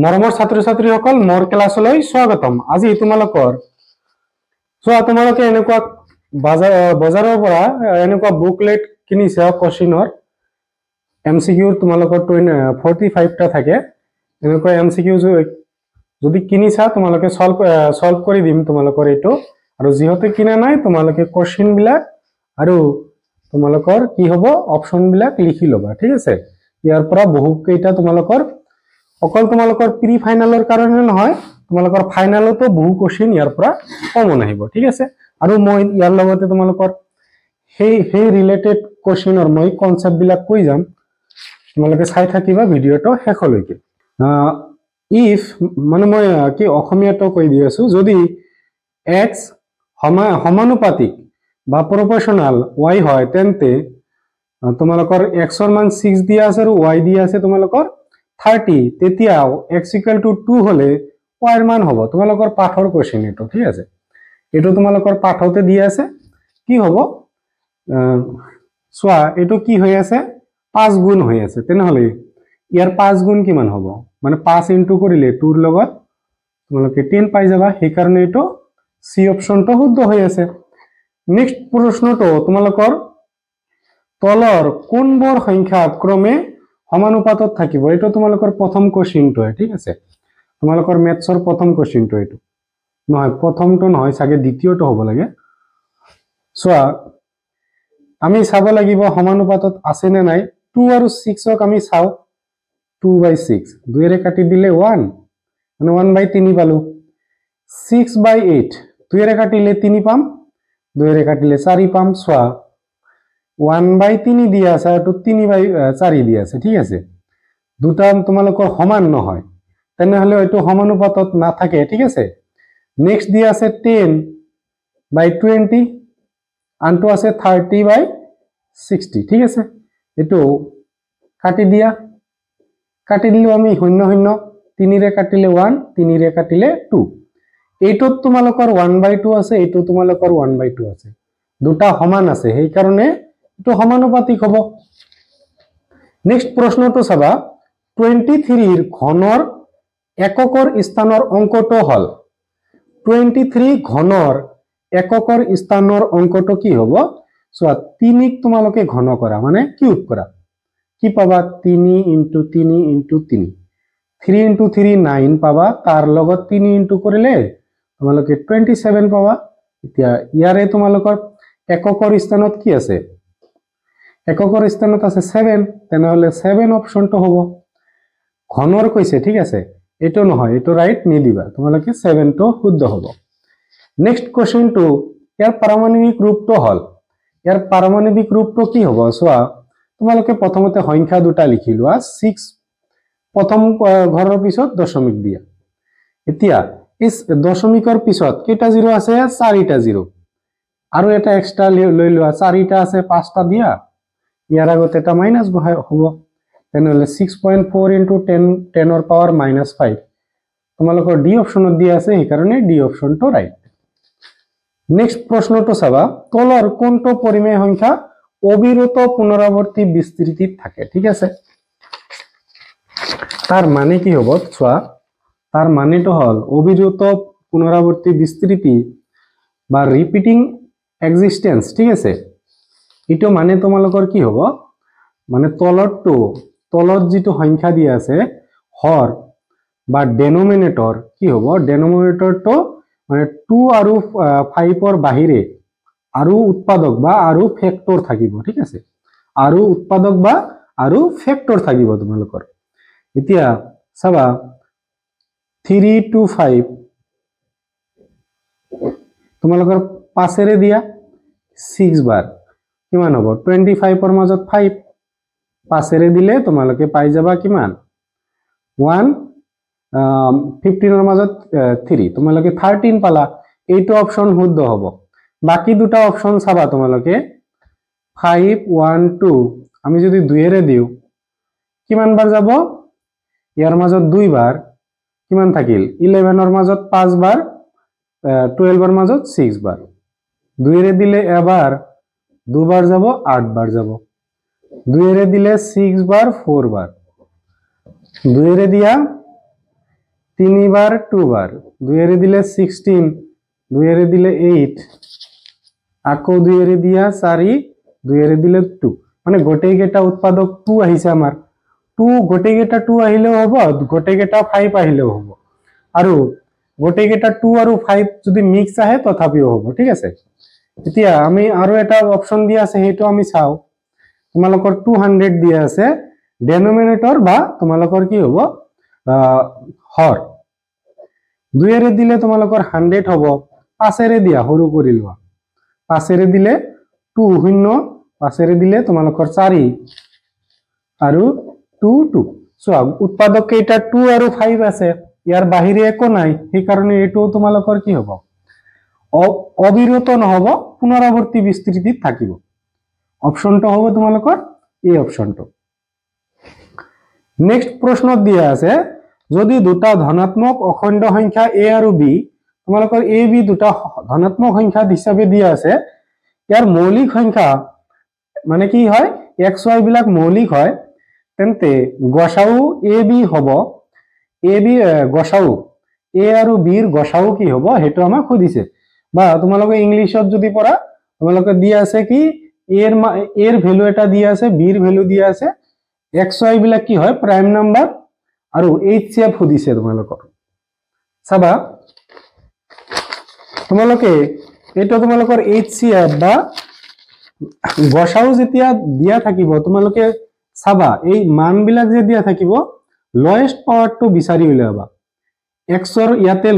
মৰমৰ ছাত্ৰ ছাত্ৰীসকল মোৰ ক্লাছলৈ স্বাগতম। আজি তোমালোকৰ তোমালোকে এনেকুৱা বজাৰৰ পৰা এনেকুৱা বুকলেট কিনিছা কোশ্চেনৰ এমসিকিউ তোমালোকৰ 45টা থাকে। এনেকুৱা এমসিকিউ যদি কিনিছা তোমালোকে সলভ কৰি দিম তোমালোকৰ এইটো, আৰু যিহেতু কিনা নাই তোমালোকে কোশ্চেন বিলাক আৰু তোমালোকৰ কি হ'ব অপশন বিলাক লিখি ল'বা, ঠিক আছে। ইয়াৰ পৰা বহু কেইটা তোমালোকৰ অকল তোমালোকৰ প্ৰি ফাইনালৰ কাৰণে নহয়, তোমালোকৰ ফাইনালতো বহু কোশ্চেন ইয়াৰ পৰা কমন আহিব, ঠিক আছে। আৰু মই ইয়াৰ লগতে তোমালোকৰ সেই ৰিলেটেড কোশ্চেনৰ মই কনসেপ্ট বিলাক কৈ যাম, তোমালোকে চাই থাকিবা ভিডিঅটো শেষলৈকে। ইফ মানে মই কি অসমীয়াটো কৈ দি আছো, যদি x সমানুপাতিক বা প্ৰপৰ্শনাল y হয় তেন্তে তোমালোকৰ x ৰ মান 6 দিয়া আছে আৰু y দিয়া আছে তোমালোকৰ 30, তেতিয়া x = 2 হলে y ৰ মান হ'ব তোমালোকৰ পাঠৰ কোশ্চেন এটো, ঠিক আছে। এটো তোমালোকৰ পাঠতে দিয়া আছে। কি হ'ব সোয়া এটো কি হৈ আছে 5 গুণ হৈ আছে, তেনেহলে ইয়াৰ 5 গুণ কিমান হ'ব, মানে 5 ইনটু কৰিলে 2 ৰ লগত তোমালোকে 10 পাই যাবা। সেই কাৰণে এটো সি অপশনটো শুদ্ধ হৈ আছে। নেক্সট প্ৰশ্নটো তোমালোকৰ তলৰ কোনবোৰ সংখ্যা ক্ৰমে সমানুপাতত থাকিব, এটা তোমালোকৰ প্ৰথম কোশ্চেনটো, ঠিক আছে। তোমালোকৰ মেথছৰ প্ৰথম কোশ্চেনটো এটো নহয়, প্ৰথমটো নহয় চাগে দ্বিতীয়টো হ'ব লাগে। সোয়া আমি চাব লাগিব সমানুপাতত আছে নে নাই। 2 আৰু 6 ক আমি চাও, 2/6 2 এৰে কাটি দিলে 1 মানে 1/3 পালো। 6/8 2 এৰে কাটিলে 3 পাম, 2 এৰে কাটিলে 4 পাম। সোয়া 1/3 দিয়া আছে আৰু 3/4 দিয়া আছে, ঠিক আছে। দুটা তোমালোকৰ সমান নহয়, তেনেহলে এইটো সমানুপাতত নাথাকে, ঠিক আছে। নেক্সট দিয়া আছে 10/20, আনটো আছে 30/60, ঠিক আছে। এইটো কাটি দিয়া, কাটি দিলো আমি 0 0, 3 ৰে কাটিলে 1, 3 ৰে কাটিলে 2। এইটোত তোমালোকৰ 1/2 আছে, এইটো তোমালোকৰ 1/2 আছে, দুটা সমান আছে, সেই কাৰণে এটো সমানুপাতিক হ'ব। নেক্সট প্ৰশ্নটো চাবা, 23 ৰ ঘনৰ এককৰ স্থানৰ অংকটো হল 23 ঘনৰ এককৰ স্থানৰ অংকটো কি হ'ব। সোয়া 3 ক তোমালোকে ঘন কৰা মানে কিউব কৰা, কি পাবা 3 × 3 × 3, 3 × 3 9 পাবা, তাৰ লগত 3 ইনটু কৰিলে তোমালোকে 27 পাবা। এতিয়া ইয়াৰে তোমালোকৰ এককৰ স্থানত কি আছে, এককৰ স্থানত আছে 7, তেনেহলে 7 অপশনটো হ'ব। ঘনৰ কৈছে, ঠিক আছে, এটো নহয়, এটো ৰাইট নিদিবা, তোমালোকে 7 টো শুদ্ধ হ'ব। নেক্সট কোশ্চেনটো ইয়াৰ পাৰমাণবিক ৰূপটো হল, ইয়াৰ পাৰমাণবিক ৰূপটো কি হ'ব। সোয়া তোমালোকে প্ৰথমতে সংখ্যা দুটা লিখি লোৱা, 6 প্ৰথম ঘৰৰ পিছত দশমিক দিয়া। এতিয়া এই দশমিকৰ পিছত কেইটা 0 আছে, 4টা 0, আৰু এটা এক্সট্ৰা লৈ লোৱা, 4টা আছে 5টা দিয়া, ইয়াৰ আগত এটা মাইনাস বহাই হ'ব, তেনেহলে 6.4 × 10 ৰ পাৱাৰ -5 তোমালোকৰ ডি অপশনত দিয়া আছে, সেই কাৰণে ডি অপশনটো ৰাইট। নেক্সট প্ৰশ্নটো চাবা, তলৰ কোনটো পৰিমেয় সংখ্যা অবিৰত পুনৰাবৰ্তী বিস্তৃতিত থাকে, ঠিক আছে। তাৰ মানে কি হ'ব চোৱা, তাৰ মানেটো হল অবিৰত পুনৰাবৰ্তী বিস্তৃতি বা ৰিপিটিং এক্সিস্টেন্স, ঠিক আছে। এটো মানে তোমালোকৰ কি হ'ব, মানে তলত যিটো সংখ্যা দিয়া আছে হৰ বা ডেনোমিনেটৰ কি হ'ব, ডেনোমিনেটৰটো মানে 2 আৰু 5 ৰ বাহিৰে আৰু উৎপাদক বা আৰু ফেক্টৰ থাকিব, ঠিক আছে। আৰু উৎপাদক বা আৰু ফেক্টৰ থাকিব তোমালোকৰ। এতিয়া চাবা 3 to 5 তোমালোকৰ 5 এৰে দিয়া 6 বাৰ কিমান হ'ব, 25 ৰ মাজত 5, 5 এৰে দিলে তোমালোকে পাই যাবা কিমান 1, 15 ৰ মাজত 3 তোমালোকে 13 পালা। এইটো অপশন শুদ্ধ হ'ব। বাকি দুটা অপশন চাবা তোমালোকে 5, 1, 2 আমি যদি 2 এৰে দিও কিমান বাৰ যাব, ইয়াৰ মাজত 2 বাৰ কিমান থাকিল, 11 ৰ মাজত 5 বাৰ, 12 ৰ মাজত 6 বাৰ, 2 এৰে দিলে এবাৰ, দুবার যাব 8 বার যাব, 2 এরে দিলে 6 বার 4 বার, 2 এরে দিয়া 3 বার 2 বার 2 এর দিলে 16 2 এর দিলে 8 আকো 2 এর দিয়া 4 2 এর দিলে 2 মানে গোটেই গেটা উৎপাদক 2 আহিছে আমার 2 গোটেই গেটা 2 আহিলেও হবো গোটেই গেটা 5 আহিলেও হবো আৰু গোটেই গেটা 2 আৰু 5 যদি মিক্স আহে তথাপিও হবো ঠিক আছে এতিয়া আমি আৰু এটা অপচন দিয়া আছে হেটো আমি চাও তোমালোকৰ 200 দিয়া আছে ডেনোমিনেটৰ বা তোমালোকৰ কি হবো হৰ 2 এৰ দিলে তোমালোকৰ 100 হবো 5 এৰ দিয়া হৰু কৰি লোৱা 5 এৰ দিলে 2 শূন্য 5 এৰ দিলে তোমালোকৰ 4 আৰু 2 2 সো উৎপাদক কেইটা 2 আৰু 5 আছে ইয়াৰ বাহিৰে একো নাই সেই কাৰণে এটো তোমালোকৰ কি হ'ব অবিৰত নহব পুনৰাবৰ্তী বিস্তৃতিত থাকিব অপশনটো হ'ব তোমালোকৰ এই অপশনটো নেক্সট প্ৰশ্ন দিয়া আছে যদি দুটা ধনাত্মক অখণ্ড সংখ্যা a আৰু b তোমালোকৰ a b দুটা ধনাত্মক সংখ্যা হিচাপে দিয়া আছে ইয়াৰ মৌলিক সংখ্যা মানে কি হয় x y বিলাক মৌলিক হয় তেন্তে গসাউ a b হ'ব a b গসাউ a আৰু b ৰ গসাউ কি হ'ব হেটো আমাক খুদিছে বা তোমালোকে ইংলিশত যদি পড়া তোমালোকে দিয়া আছে কি এর ভ্যালু এটা দিয়া আছে b ৰ ভ্যালু দিয়া আছে x y বিলাক কি হয় প্ৰাইম নাম্বাৰ আৰু HCF খুদিছে তোমালোকৰ চাবা তোমালোকে এটা তোমালোকৰ HCF বা গসাউ যেতিয়া দিয়া থাকিব তোমালোকে চাবা এই মান বিলাক যে দিয়া থাকিব লোয়েস্ট পাওয়ারটো বিচাৰি উলিয়াবা x ৰ ইয়াতে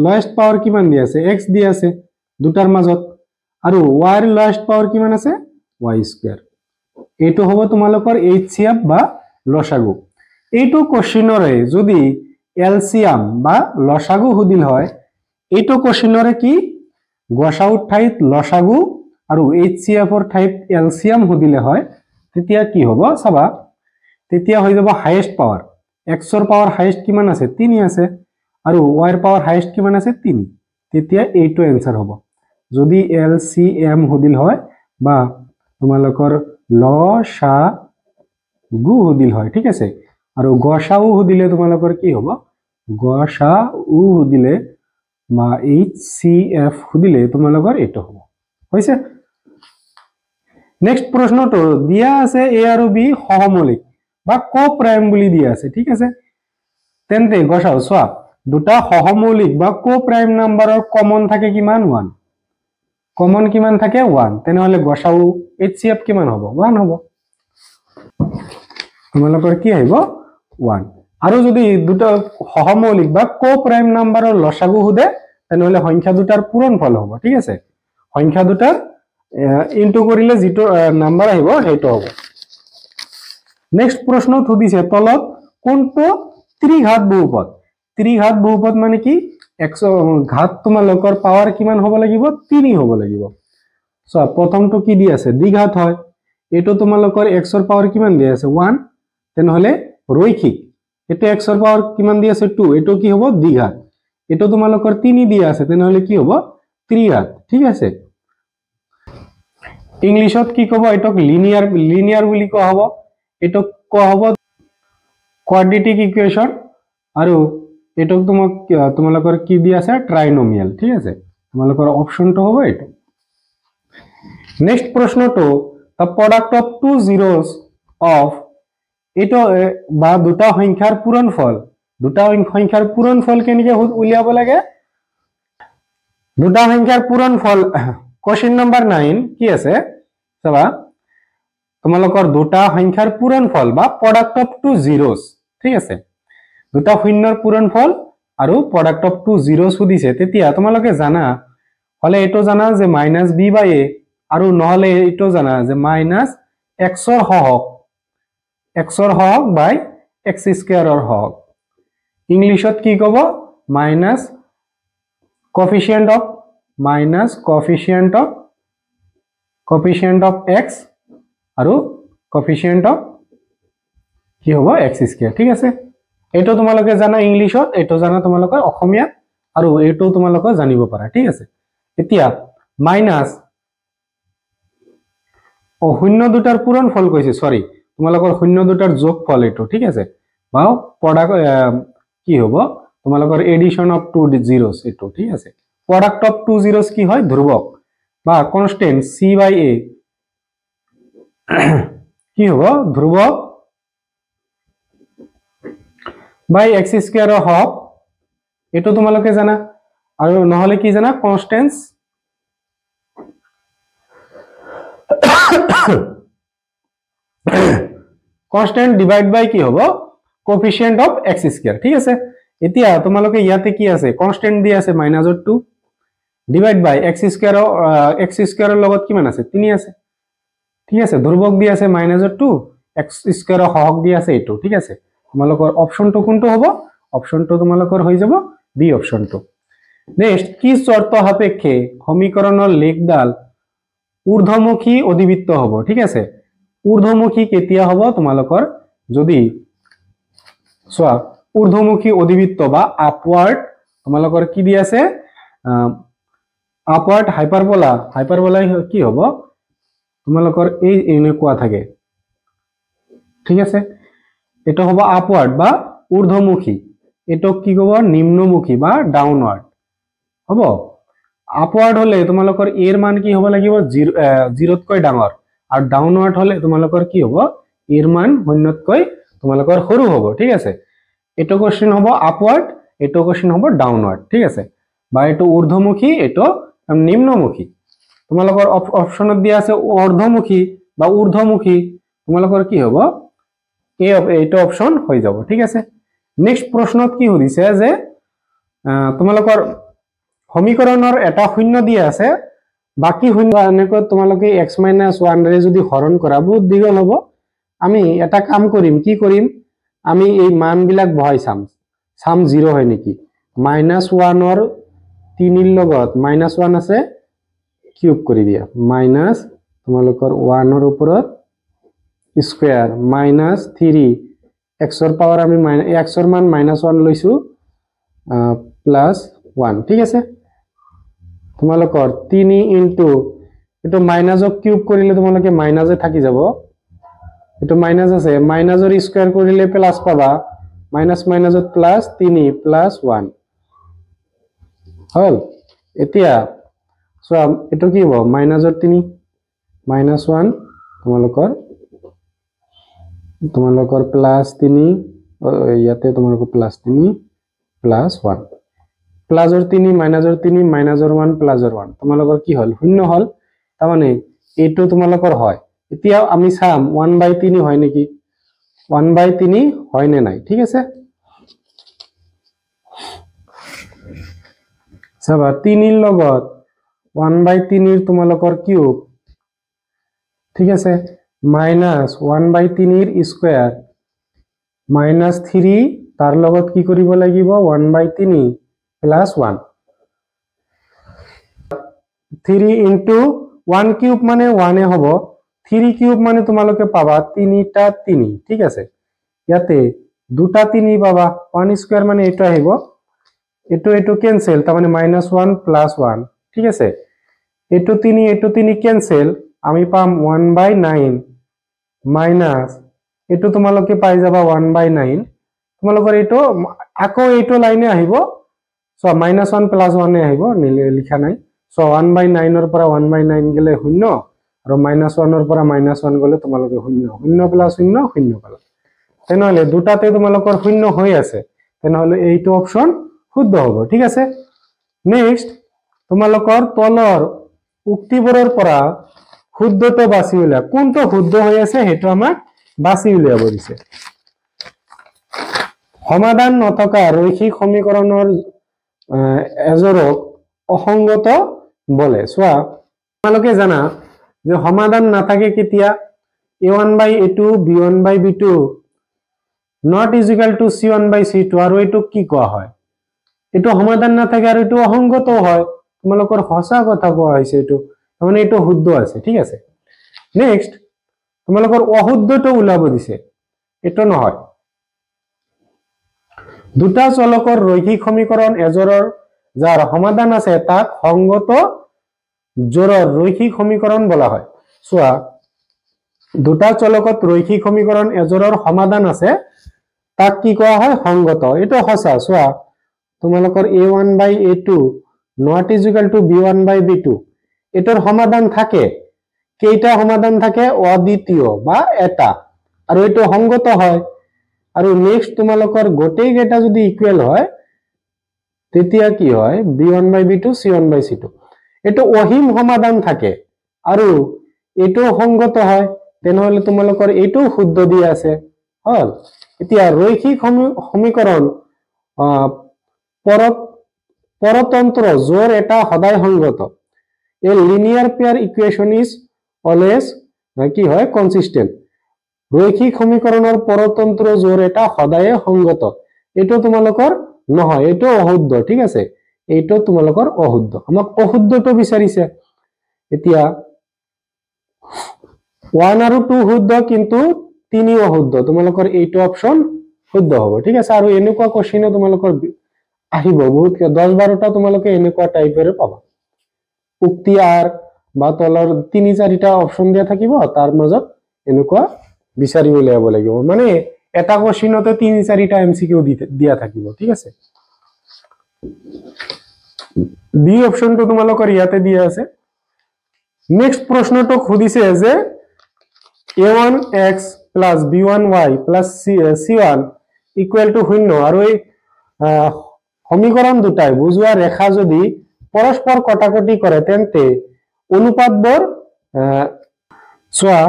লোয়েস্ট পাওয়াৰ কিমান দিয়া আছে x দিয়া আছে দুটাৰ মাজত আৰু y ৰ লোয়েস্ট পাওয়াৰ কিমান আছে y স্কয়াৰ এটো হ'ব তোমালোকৰ HCF বা লসাগু এইটো কোশ্চেনৰে যদি এলসিয়াম বা লসাগু হুদিল হয় এইটো কোশ্চেনৰে কি গসাউ ঠাইত লসাগু আৰু HCF ৰ ঠাইত এলসিয়াম হুদিলে হয় তেতিয়া কি হ'ব চাবা তেতিয়া হৈ যাব হাইয়েস্ট পাওয়ার x ৰ পাওয়াৰ হাইয়েস্ট কিমান আছে 3 আছে আৰু y ৰ পাওয়ার হাইয়েস্ট কিমান আছে 3 তেতিয়া এইটো आंसर হ'ব যদি এলসিএম হুদিল হয় বা তোমালোকৰ লসাগু হুদিল হয় ঠিক আছে আৰু গসাউ হুদিলে তোমালোকৰ কি হ'ব গসাউ হুদিলে বা HCF হুদিলে তোমালোকৰ এটো হ'ব হৈছে নেক্সট প্ৰশ্নটো দিয়া আছে a আৰু b সহমৌলিক বা কো-প্ৰাইম বুলি দিয়া আছে ঠিক আছে তেন্তে গসাউ সোয়া দুটা সহমৌলিক বা কো-প্ৰাইম নাম্বাৰৰ কমন থাকে কিমান 1 কমন কিমান থাকে 1 তেনেহলে গসাউ HCF কিমান হ'ব 1 হ'ব তোমালোকৰ কি আহিব 1 আৰু যদি দুটা সহমৌলিক বা কো-প্ৰাইম নাম্বাৰৰ লসাগু হুদে তেনেহলে সংখ্যা দুটাৰ পূৰণফল হ'ব ঠিক আছে সংখ্যা দুটাৰ ইনটু কৰিলে যেটো নাম্বাৰ আহিব হেটো হ'ব নেক্সট প্ৰশ্ন থুদিছে তলত কোনটো ত্ৰিঘাত বহুপদ মানে কি 100 ঘাত তোমালোকৰ পাওয়াৰ কিমান হ'ব লাগিব 3 হ'ব লাগিব সো প্ৰথমটো কি দি আছে দ্বিঘাত হয় এটো তোমালোকৰ x ৰ পাওয়াৰ কিমান দি আছে 1 তেনেহলে ৰৈখিক এটো x ৰ পাওয়ার কিমান দি আছে 2 এটো কি হ'ব দ্বিঘাত এটো তোমালোকৰ 3 দি আছে তেনেহলে কি হ'ব ত্ৰিঘাত ঠিক আছে ইংলিশত কি কব এটক লিনিয়াৰ বুলি কোৱা হ'ব এটক কোৱা হ'ব কোয়াড্ৰেটিক ইকুয়েশন আৰু এটক তোমালোকৰ কি দি আছে ট্ৰাইনোমিয়াল ঠিক আছে তোমালোকৰ অপশনটো হ'ব এটো নেক্সট প্ৰশ্নটো the product of two zeros of এটো বা দুটা সংখ্যাৰ পূৰণফল কেনেকৈ উলিয়াব লাগে দুটা সংখ্যাৰ পূৰণফল কোশ্চেন নাম্বাৰ 9 কি আছে চাবা তোমালোকৰ দুটা সংখ্যাৰ পূৰণফল বা প্ৰোডাক্ট অফ টু জিৰোস ঠিক আছে দুটা শূন্যৰ পূৰণফল আৰু প্রোডাক্ট অফ টু জিরোস সুদিছে তেতিয়া তোমালোকে জানা হলে এটো জানা যে -b/a আৰু নহলে এটো জানা যে -x ৰ হওক বাই x স্কয়াৰৰ হওক ইংলিশত কি কব coefficient of x আৰু coefficient of কি হ'ব x স্কয়ার ঠিক আছে এটো তোমালোকে জানা ইংলিশত এটো জানা তোমালোকে অসমীয়া আৰু এটো তোমালোকে জানিব পাৰা ঠিক আছে এতিয়া মাইনাস শূন্য দুটাৰ পূৰণফল কৈছে সৰি তোমালোকৰ শূন্য দুটাৰ যোগফল এটো ঠিক আছে বা প্ৰডাক্ট কি হ'ব তোমালোকৰ এডিশন অফ টু জিৰোস এটো ঠিক আছে প্ৰোডাক্ট অফ টু জিৰোস কি হয় ধ্রুবক বা কনস্ট্যান্ট সি বাই এ কি হব ধ্রুবক বাই এক্স স্কয়ার হব এটো তোমালোকে জানা আৰু নহলে কি জানা কনস্ট্যান্ট কনস্ট্যান্ট ডিভাইড বাই কি হব কোএফিশিয়েন্ট অফ এক্স স্কয়ার ঠিক আছে এতিয়া তোমালোকে ইয়াতে কি আছে কনস্ট্যান্ট দি আছে -2 ডিভাইড বাই এক্স স্কয়াৰৰ লগত কিমান আছে 3 আছে ঠিক আছে ধ্ৰুবক দি আছে -2 এক্স স্কয়াৰৰ হৰক দি আছে এটো ঠিক আছে তোমালোকৰ অপশনটো কোনটো হ'ব অপশনটো তোমালোকৰ হৈ যাব বি অপশনটো নেক্সট কি শৰ্ত সাপেক্ষে সমীকৰণৰ লেখডাল ঊৰ্ধ্বমুখী অধিবৃত্ত হ'ব ঠিক আছে ঊৰ্ধ্বমুখী কেতিয়া হ'ব তোমালোকৰ যদি সোয়া ঊৰ্ধ্বমুখী অধিবৃত্ত বা আপওয়াৰ্ড তোমালোকৰ কি দি আছে আপওয়াৰ্ড হাইপাৰবোলা কি হ'ব তোমালোকৰ এই এনেকুৱা থাকে ঠিক আছে এটা হ'ব আপওয়াৰ্ড বা ঊৰ্ধ্বমুখী এটো কি হ'ব নিম্নমুখী বা ডাউনওয়াৰ্ড হ'ব আপওয়াৰ্ড হলে তোমালোকৰ এৰ মান কি হ'ব লাগিব 0 তকৈ ডাঙৰ আৰু ডাউনওয়াৰ্ড হলে তোমালোকৰ কি হ'ব এৰ মান 0 তকৈ তোমালোকৰ সৰু হ'ব ঠিক আছে এটো কোশ্চেন হ'ব আপওয়াৰ্ড এটো কোশ্চেন হ'ব ডাউনওয়াৰ্ড ঠিক আছে বা এটো ঊৰ্ধ্বমুখী এটো নিম্নমুখী তোমালোকৰ অপশনত দিয়া আছে অৰ্ধমুখী বা ঊৰ্ধ্বমুখী তোমালোকৰ কি হ'ব এইটো অপশন হৈ যাব ঠিক আছে নেক্সট প্ৰশ্নত কি সুধিছে যে তোমালোকৰ সমীকৰণৰ এটা শূন্য দিয়া আছে বাকি শূন্য এনেকৈ তোমালোকে x - 1 ৰে যদি হৰণ কৰা বহুত দীঘল হ'ব আমি এটা কাম কৰিম কি কৰিম আমি এই মান বিলাক বহাই চাম 0 হয় নেকি -1 ৰ 3 ৰ লগত -1 আছে কিউব কৰি দিয়া মাইনাস তোমালোকৰ 1 ৰ ওপৰত স্কয়াৰ -3 x ৰ পাৱাৰ আমি x ৰ মান -1 লৈছো +1 ঠিক আছে তোমালোকৰ 3 ইনটু এটো মাইনাসক কিউব কৰিলে তোমালোকে মাইনাসে থাকি যাব এটো মাইনাস আছে মাইনাসৰ স্কয়াৰ কৰিলে প্লাস পাবা মাইনাস মাইনাসত +3 +1 হল এতিয়া সো এটো কি হ'ব মাইনাসৰ 3 -1 তোমালোকৰ +3 ইয়াতে তোমালোকৰ +3 +1 প্লাসৰ 3 মাইনাসৰ 3 মাইনাসৰ 1 প্লাসৰ 1 তোমালোকৰ কি হল শূন্য হল তাৰ মানে এটো তোমালোকৰ হয় এতিয়া আমি চাম 1/3 হয় নেকি 1/3 হয় নে নাই ঠিক আছে চাবা 3 ৰ লগত 1/3 ৰ তোমালোকৰ কিউব ঠিক আছে -1/3 ৰ স্কয়াৰ -3 তাৰ লগত কি কৰিব লাগিব 1/3 +1 3 ইনটু 1 কিউব মানে 1 এ হ'ব 3 কিউব মানে তোমালোকে পাবা 3টা 3 ঠিক আছে ইয়াতে দুটা 3 পাবা 1 স্কয়ার মানে এটা আহিব এটো ক্যান্সেল তাৰ মানে -1 +1 ঠিক আছে এটো 3 ক্যান্সেল আমি পাম 1/9 মাইনাস এটো তোমালোকে পাই যাবা 1/9 তোমালোকৰ এটো আকৌ এটো লাইনে আহিব সো -1 +1 এ আহিব লিখা নাই সো 1/9 ৰ পৰা 1/9 গলে 0 আৰু -1 ৰ পৰা -1 গলে তোমালোকে 0 0 + 0 0 পালা তেনেহলে দুটাতে তোমালোকৰ 0 হৈ আছে তেনেহলে এইটো অপশন শুদ্ধ হ'ব ঠিক আছে নেক্সট তোমালোকৰ তলৰ উক্তিবোৰৰ পৰা শুদ্ধটো বাছি উলিয়া কোনটো শুদ্ধ হৈ আছে হেতু আমাক বাছি উলিয়াব দিছে সমাধান নথকা ৰৈখিক সমীকৰণৰ এজৰক অসংগত বলে সোয়া তোমালোকে জানা যে সমাধান নাথাকে কেতিয়া a1/a2 b1/b2 not is equal to c1/c2 আৰু এটো কি কোৱা হয় এটো সমাধান নাথাকে আৰু এটো অসংগত হয় তোমালোকৰ হসা কথা কোৱা হৈছে এটো মানে এটো শুদ্ধ আছে ঠিক আছে নেক্সট তোমালোকৰ অশুদ্ধটো উলাব দিছে এটো নহয় দুটা চলকৰ ৰৈখিক সমীকৰণ এজৰৰ যাৰ সমাধান আছে তাক সংগত জোৰৰ ৰৈখিক সমীকৰণ বলা হয় সোয়া দুটা চলকত ৰৈখিক সমীকৰণ এজৰৰ সমাধান আছে তাক কি কোৱা হয় সংগত এটো হসা সোয়া তোমালোকৰ a1 by a2 not is equal to b1 by b2 এটাৰ সমাধান থাকে কেইটা সমাধান থাকে অদ্বিতীয় বা এটা আৰু এটো সংগত হয় আৰু নেক্সট তোমালোকৰ গোটেই কেইটা যদি ইকুৱেল হয় তেতিয়া কি হয় b1 by b2 c1 by c2 এটো অহিম সমাধান থাকে আৰু এটো সংগত হয় তেনেহলে তোমালোকৰ এটো শুদ্ধ দি আছে হল এতিয়া ৰৈখিক সমীকৰণ পৰতন্ত্ৰ জোৰ এটা সদায় সংগত a linear pair equation is always কি হয় consistent রৈখিক সমীকৰণৰ পৰতন্ত্ৰ জোৰ এটা সদায় সংগত এটো তোমালোকৰ নহয় এটো অশুদ্ধ ঠিক আছে এটো তোমালোকৰ অশুদ্ধ আমাক অশুদ্ধটো বিচাৰিছে এতিয়া 1 আৰু 2 শুদ্ধ কিন্তু 3 অশুদ্ধ তোমালোকৰ এইটো অপচন শুদ্ধ হ'ব ঠিক আছে আৰু এনেকুৱা কোশ্চেন তোমালোকৰ আহিব বহুত 10 12টা তোমালোকে এনেকুৱা টাইপেৰে পাবা উক্তি আৰ বা তলৰ 3 4টা অপচন দিয়া থাকিব তাৰ মাজত এনেকুৱা বিচাৰি উলিয়াব লাগিব মানে এটা কোশ্চেনতে 3 4টা এমসিকিউ দিয়া থাকিব ঠিক আছে বি অপশনটো তোমালোকৰ ইয়াতে দিয়া আছে নেক্সট প্ৰশ্নটো খুদিছে যে a1x plus b1y plus c1 equal to 0 আৰু এই সমীকৰণ দুটাই বুজোৱা ৰেখা যদি পৰস্পৰ কটাকটি কৰে তেন্তে অনুপাতবোৰ চোৱা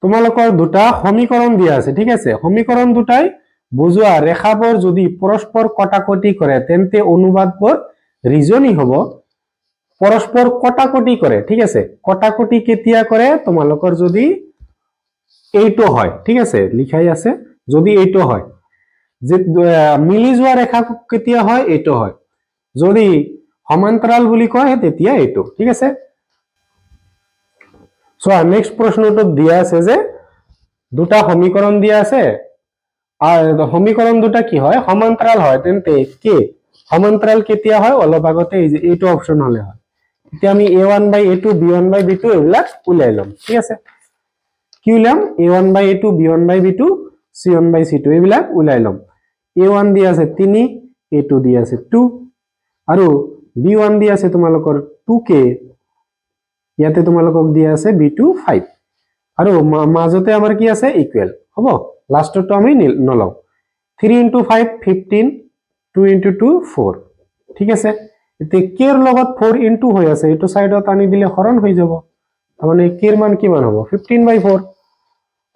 তোমালোকৰ দুটা সমীকৰণ দিয়া আছে ঠিক আছে সমীকৰণ দুটাই বুজোৱা ৰেখাবোৰ যদি পৰস্পৰ কটাকটি কৰে তেন্তে অনুপাতবোৰ ৰিজনি হ'ব পৰস্পৰ কটাকটি কৰে ঠিক আছে কটাকটি কেতিয়া কৰে তোমালোকৰ যদি এইটো হয় ঠিক আছে লিখাই আছে যদি এইটো হয় যে মিলি যোৱা ৰেখা কেতিয়া হয় এইটো হয় যদি সমান্তৰাল বুলি কয় তেতিয়া এইটো ঠিক আছে সো নেক্সট প্ৰশ্নটো দিয়া আছে যে দুটা সমীকৰণ দিয়া আছে আর সমীকরণ দুটা কি হয় সমান্তরাল হয় তেন্তে কে সমান্তরাল কেতিয়া হয় অলপ আগতে এই যে এইটো অপশন হলে হয় এতিয়া আমি a1 by a2 b1 by b2 এবিলাক উলাই লম ঠিক আছে কি উলাম a1 by a2 b1 by b2 c1 by c2 এবিলাক উলাই লম a1 দিয়া আছে 3 a2 দিয়া আছে 2 আৰু b1 দিয়া আছে তোমালোকৰ 2k ইয়াতে তোমালোকক দিয়া আছে b2 5 আৰু মাজতে আমাৰ কি আছে ইকুৱেল হ'ব লাষ্টটো আমি নলও 3 into 5 15 2 into 2 4 ঠিক আছে এতে k এর লগত 4 into হৈ আছে এটো সাইডত আনি দিলে হৰণ হৈ যাব মানে k এৰ মান কিমান হ'ব 15/4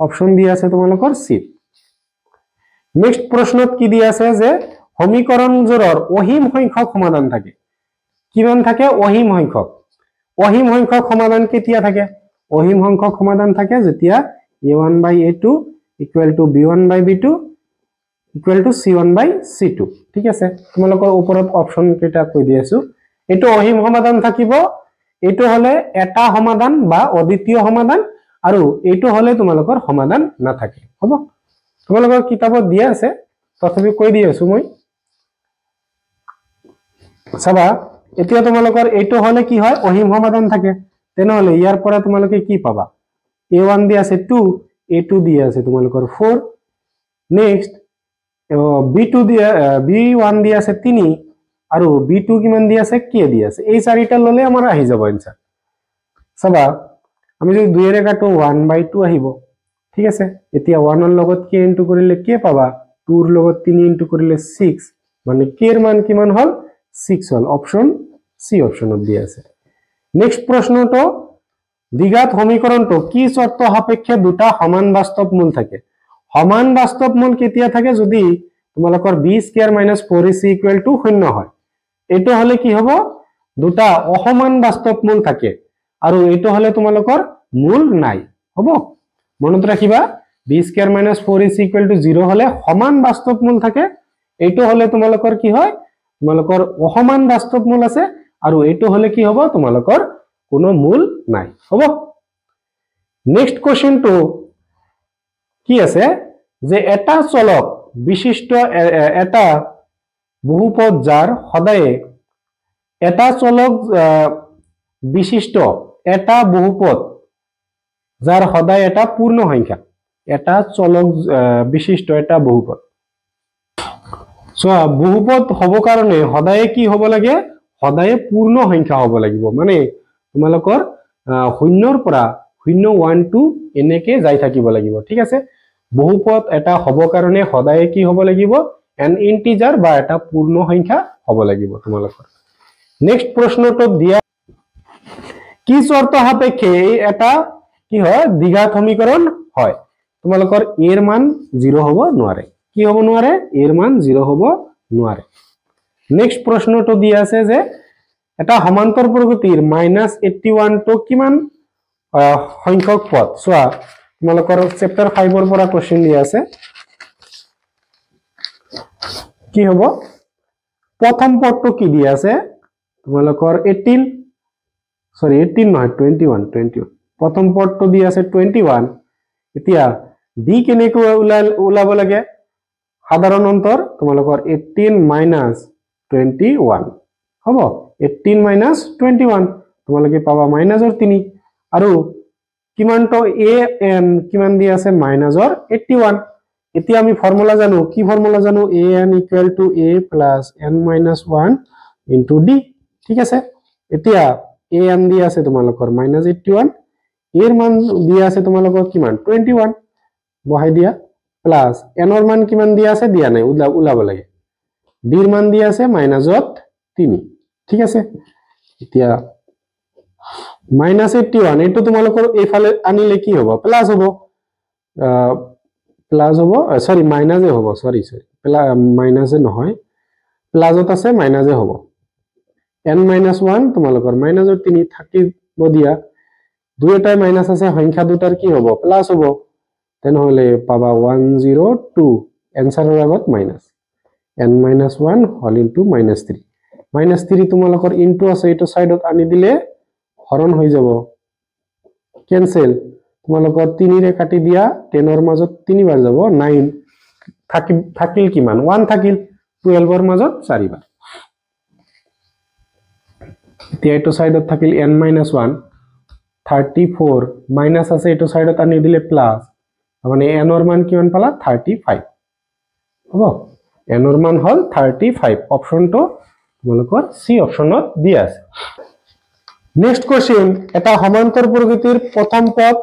অপশন দিয়া আছে তোমালোকৰ সি নেক্সট প্ৰশ্নত কি দিয়া আছে যে সমীকৰণজোৰৰ অহিম সংখ্যক সমাধান থাকে কিমান থাকে অহিম সংখ্যক সমাধান কেতিয়া থাকে অহিম সংখ্যক সমাধান থাকে যেতিয়া a1 by a2 equal to b1 by b2 equal to c1 by c2 ঠিক আছে তোমালোকৰ ওপৰত অপচন কেইটা কৈ দি আছো এটো অহিম সমাধান থাকিব এটো হলে এটা সমাধান বা অদ্বিতীয় সমাধান আৰু এটো হলে তোমালোকৰ সমাধান না থাকে হ'ব তোমালোকৰ কিতাপত দিয়া আছে তথাপি কৈ দি আছো মই চাবা এতিয়া তোমালোকৰ এটো হলে কি হয় অহিম সমাধান থাকে তেনেহলে ইয়াৰ পৰা তোমালোকে কি পাবা a1 দিয়া আছে 2 a2 দিয়া আছে তোমালোকৰ 4 নেক্সট b2 দিয়া b1 দিয়া আছে 3 আৰু b2 কিমান দিয়া আছে k দিয়া আছে এই চাৰিটা ললে আমাৰ আহি যাব आंसर চাবা আমি যদি 2 এৰে কাটো 1/2 আহিব ঠিক আছে এতিয়া 1 এৰ লগত k ইনটু কৰিলে k পাবা 2 এৰ লগত 3 ইনটু কৰিলে 6 মানে k এর মান কিমান হল 6 হল অপশন সি অপশনত দিয়া আছে নেক্সট প্ৰশ্নটো দ্বিঘাত সমীকৰণটো কি শৰ্ত সাপেক্ষে দুটা সমান বাস্তৱ মূল থাকে সমান বাস্তৱ মূল কেতিয়া থাকে যদি তোমালোকৰ b স্কয়ার - 4ac = 0 হয় এটো হলে কি হ'ব দুটা অসমান বাস্তৱ মূল থাকে আৰু এটো হলে তোমালোকৰ মূল নাই হ'ব মনত ৰাখিবা b স্কয়াৰ - 4ac = 0 হলে সমান বাস্তৱ মূল থাকে এটো হলে তোমালোকৰ কি হয় তোমালোকৰ অসমান বাস্তৱ মূল আছে আৰু এটো হলে কি হ'ব তোমালোকৰ কোনো মূল নাই হ'ব নেক্সট কোশ্চেনটো কি আছে যে এটা চলক বিশিষ্ট এটা বহুপদ যাৰ সদায় এটা চলক বিশিষ্ট এটা বহুপদ যাৰ সদায় এটা পূৰ্ণ সংখ্যা এটা চলক বিশিষ্ট এটা বহুপদ চোৱা বহুপদ হ'ব কাৰণে সদায়ে কি হ'ব লাগে সদায়ে পূৰ্ণ সংখ্যা হ'ব লাগিব মানে তোমালোকৰ শূন্যৰ পৰা 0 1 2 এনেকে যাই থাকিব লাগিব ঠিক আছে বহুপদ এটা হ'ব কাৰণে সদায়ে কি হ'ব লাগিব এন ইন্টিজাৰ বা এটা পূৰ্ণ সংখ্যা হ'ব লাগিব তোমালোকৰ নেক্সট প্ৰশ্নটো দিয়া কি শৰ্ত সাপেক্ষে এটা কি হয় দ্বিঘাত সমীকৰণ হয় তোমালোকৰ এৰ মান 0 হ'ব নোৱাৰে কি হ'ব নোৱাৰে এৰ মান 0 হ'ব নোৱাৰে নেক্সট প্ৰশ্নটো দিয়া আছে যে এটা সমান্তৰ প্ৰগতিৰ -81 তো কিমান সংখ্যক পদ চোৱা তোমালোকৰ চেপ্টাৰ 5 ৰ পৰা কোশ্চেন দিয়া আছে কি হ'ব প্ৰথম পদটো কি দিয়া আছে তোমালোকৰ 18 নহয় 21 প্ৰথম পদটো দিয়া আছে 21 এতিয়া ডি কেনেকৈ ওলাব লাগে সাধাৰণ অন্তৰ তোমালোকৰ 18 - 21 হ'ব 18 - 21 তোমালোকে পাবা মাইনাসৰ 3 আৰু কিমানটো এ এন কিমান দিয়া আছে মাইনাসৰ 81 এতিয়া আমি ফৰ্মুলা জানো কি ফৰ্মুলা জানো a n = a + n - 1 * d ঠিক আছে এতিয়া a n দিয়া আছে তোমালোকৰ -81 এৰ মান দিয়া আছে তোমালোকৰ কিমান 21 বহাই দিয়া প্লাস n ৰ মান কিমান দিয়া আছে দিয়া নাই উলাব লাগে d ৰ মান দিয়া আছে -3 ঠিক আছে এতিয়া -81 এটো তোমালোকৰ এইফালে আনিলে কি হ'ব প্লাস হ'ব সরি মাইনাসে হ'ব সরি মাইনাসে নহয় প্লাসত আছে মাইনাসে হ'ব n - 1 তোমালোকৰ -3 থাকিব দিয়া দুইটাই মাইনাস আছে সংখ্যা দুটাৰ কি হ'ব প্লাস হ'ব তেনেহলে পাবা 102 এনসাৰৰ আগত মাইনাস n - 1 হোল ইনটু -3 -3 তোমালোকৰ ইনটু আছে এটো সাইডত আনি দিলে হৰণ হৈ যাব ক্যান্সেল তোমালোকৰ 3 ৰে কাটি দিয়া 10 ৰ মাজত 3 বাৰ যাব 9 থাকিল কিমান 1 থাকিল 12 ৰ মাজত 4 বাৰ এতিয়া এটো সাইডত থাকিল n - 1 34 মাইনাস আছে এটো সাইডত আনি দিলে প্লাস মানে n ৰ মান কিমান পালা 35 হ'ব n ৰ মান হল 35 অপশনটো তোমালোকৰ সি অপশনত দিয়া আছে নেক্সট কোশ্চেন এটা সমান্তৰ প্ৰগতিৰ প্ৰথম পদ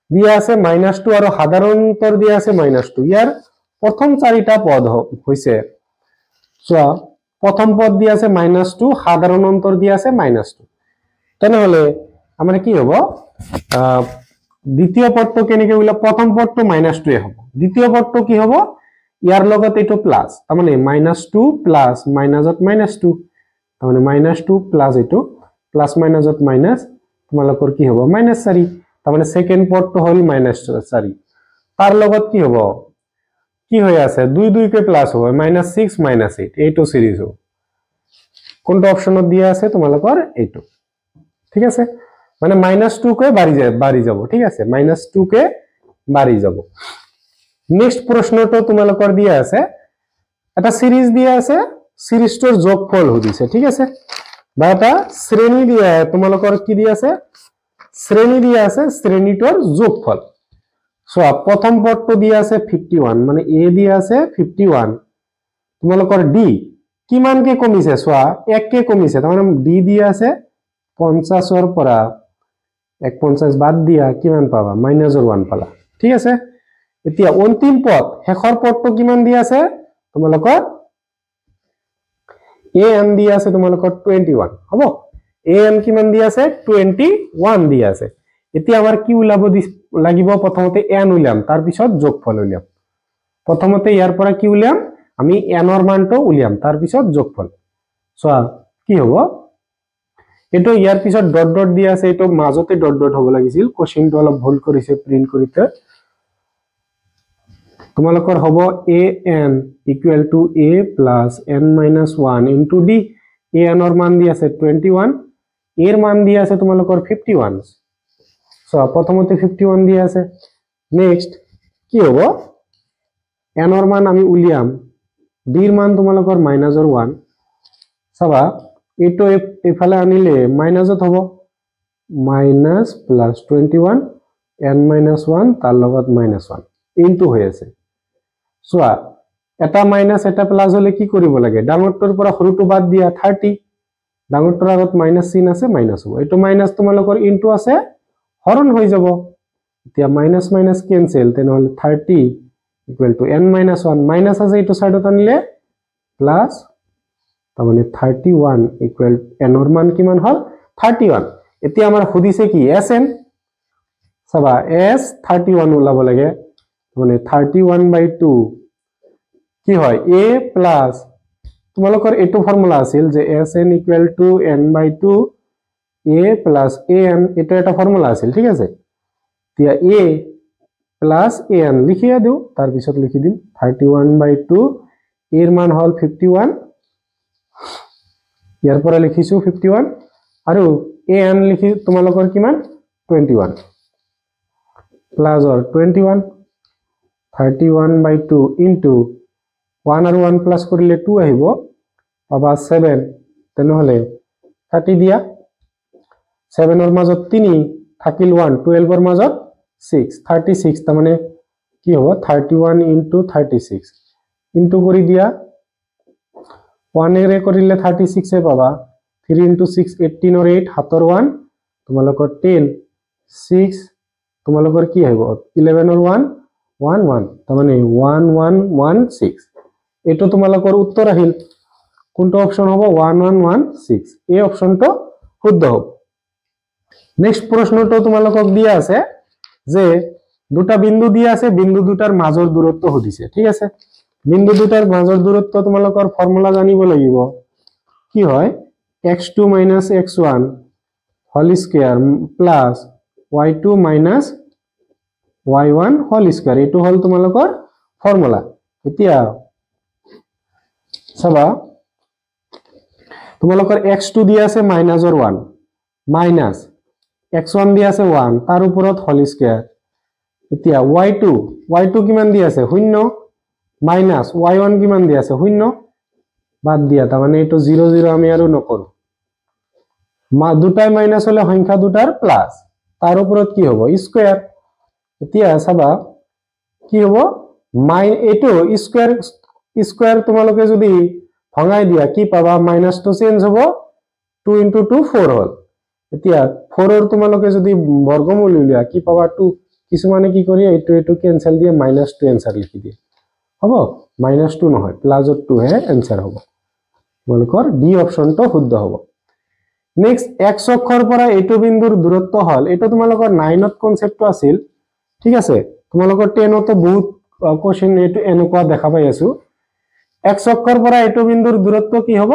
দিয়া আছে -2 আৰু সাধাৰণ অন্তৰ দিয়া আছে -2 ইয়াৰ প্ৰথম চাৰিটা পদ হৈছে চোৱা প্ৰথম পদ দিয়া আছে -2 সাধাৰণ অন্তৰ দিয়া আছে -2 তেনেহলে আমাৰ কি হ'ব দ্বিতীয় পদটো কেনেকৈ উলা প্ৰথম পদটো -2 এ হ'ব দ্বিতীয় পদটো কি হ'ব ইয়াৰ লগত এটো প্লাস মানে -2 প্লাস মাইনাসত -2 মানে -2 প্লাস এটো প্লাস মাইনাসত মাইনাস তোমালোকৰ কি হ'ব -4 মানে সেকেন্ড পদটো হল -4 তাৰ লগত কি হ'ব কি হৈ আছে 2 2 কে প্লাস হ'ব -6 -8 এইটো সিরিজ হ'ব কোনটো অপশনত দিয়া আছে তোমালোকৰ এইটো ঠিক আছে মানে -2 কে বাঢ়ি যাব ঠিক আছে -2 কে বাঢ়ি যাব নেক্সট প্ৰশ্নটো তোমালোকৰ দিয়া আছে এটা সিৰিজ দিয়া আছে সিৰিজটোৰ যোগফল সুধিছে ঠিক আছে বা এটা শ্ৰেণী দিয়া তোমালোকৰ কি দিয়া আছে শ্ৰেণী দিয়া আছে শ্ৰেণীটোৰ যোগফল চোৱা প্ৰথম পদটো দিয়া আছে 51 মানে a দিয়া আছে 51 তোমালোকৰ d কিমান কে কমিছে চোৱা 1 কে কমিছে তাৰ মানে d দিয়া আছে 50 ৰ পৰা 150 বাদ দিয়া কিমান পাবা -1 পালা ঠিক আছে এতিয়া অন্তিম পদ শেষৰ পদটো কিমান দিয়া আছে তোমালোকৰ a n দিয়া আছে তোমালোকৰ 21 হ'ব a n কিমান দিয়া আছে 21 দিয়া আছে এতিয়া আমাৰ কি উলাব লাগিব প্ৰথমতে n উলিয়াম তাৰ পিছত যোগফল উলিয়াম প্ৰথমতে ইয়াৰ পৰা কি উলিয়াম আমি n ৰ মানটো উলিয়াম তাৰ পিছত যোগফল চোৱা কি হ'ব এটো ইয়াৰ পিছত ডট ডট দিয়া আছে এটো মাজতে ডট ডট হ'ব লাগিছিল কোশ্চেনটো অলপ ভুল কৰিছে প্ৰিন্ট কৰিতে তোমালোকৰ হ'ব a n = a + n - 1 * d a n ৰ মান দিয়া আছে 21 এৰ মান দিয়া আছে তোমালোকৰ 51 সো প্ৰথমতে 51 দিয়া আছে নেক্সট কি হ'ব n ৰ মান আমি উলিয়াম d ৰ মান তোমালোকৰ -1 চাবা এটো এফালে আনিলে মাইনাসত হ'ব মাইনাস প্লাস 21 n - 1 তাৰ লগত -1 ইনটু হৈ আছে চোৱা এটা মাইনাস এটা প্লাস হলে কি কৰিব লাগে ডাঙৰটোৰ পৰা সৰুটো বাদ দিয়া 30 ডাঙৰটোৰ আগত মাইনাস চিন আছে মাইনাস হ'ব এটো মাইনাস তোমালোকৰ ইনটু আছে হৰণ হৈ যাব এতিয়া মাইনাস মাইনাস কেনসেল তেনেহলে 30 equal to n minus 1 minus আছে এটো সাইডত আনিলে প্লাস তাৰমানে 31 ইকুৱেল n ৰ মান কিমান হল 31 এতিয়া আমাৰ খুদিছে কি sn সবা s 31 ওলাব লাগে মানে 31/2 কি হয় a প্লাস তোমালোকৰ এটো ফৰ্মুলা আছিল যে sn equal to n/2 a plus an এটা এটা ফৰ্মুলা আছিল ঠিক আছে এতিয়া a প্লাস an লিখিয়া দিও তাৰ পিছত লিখি দিম 31/2 এৰ মান হল 51 ইয়াৰ পৰা লিখিছো 51 আৰু an লিখি তোমালোকৰ কিমান 21 প্লাস or 21 31/2 into 1 আৰু 1 প্লাস কৰিলে 2 আহিব পাবা 7 তেনেহলে কাটি দিয়া 7 ৰ মাজত 3 থাকিল 1 12 ৰ মাজত 6 36 তাৰ মানে কি হ'ব 31 into 36 into কৰি দিয়া 1 এৰে কৰিলে 36 এ পাবা 3 into 6 18 or 8 হাতৰ 1 তোমালোকৰ 10 6 তোমালোকৰ কি আহিব 11 or 1 1 1 তাৰ মানে 1116 এটো তোমালোকৰ উত্তৰ আহিল কোনটো অপচন হ'ব 1116 এই অপচনটো শুদ্ধ হ'ব নেক্সট প্ৰশ্নটো তোমালোকক দিয়া আছে যে দুটা বিন্দু দিয়া আছে বিন্দু দুটাৰ মাজৰ দূৰত্ব সুধিছে ঠিক আছে বিন্দু দুটাৰ মাজৰ দূৰত্ব তোমালোকৰ ফৰ্মুলা জানিব লাগিব কি হয় x2 - x1 whole square plus y2 - y1 whole square এটো হল তোমালোকৰ ফৰ্মুলা এতিয়া সবা তোমালোকৰ x2 দিয়া আছে -1 মাইনাস x1 দিয়া আছে 1 তাৰ ওপৰত হোল স্কয়াৰ এতিয়া y2 কিমান দিয়া আছে 0 মাইনাস y1 কিমান দিয়া আছে 0 বাদ দিয়া তাৰ মানে এটো 0 0 আমি আৰু নকৰো দুটাই মাইনাস হলে সংখ্যা দুটাৰ প্লাস তাৰ ওপৰত কি হ'ব স্কয়াৰ এতিয়া চাবা কি হ'ব এটো স্কয়াৰ তোমালোকে যদি ভঙাই দিয়া কি পাবা মাইনাস তো চেঞ্জ হ'ব 2 into 2 4 হল এতিয়া 4 ৰ তোমালোকে যদি বৰ্গমূল উলিয়া কি পাবা 2 কিছুমানে কি কৰি এটো কেনসেল দিয়ে -2 এনসার লিখি দিয়ে হ'ব -2 নহয় +2 হে এনসার হ'ব তোমালোকৰ ডি অপচনটো শুদ্ধ হ'ব নেক্সট x অক্ষৰ পৰা এটো বিন্দুৰ দূৰত্ব হল এটো তোমালোকৰ 9ত কনসেপ্টটো আছিল ঠিক আছে তোমালোকৰ 10ত বহুত কোশ্চেন এটো এনেকুৱা দেখা পাই আছো x অক্ষৰ পৰা এটো বিন্দুৰ দূৰত্ব কি হ'ব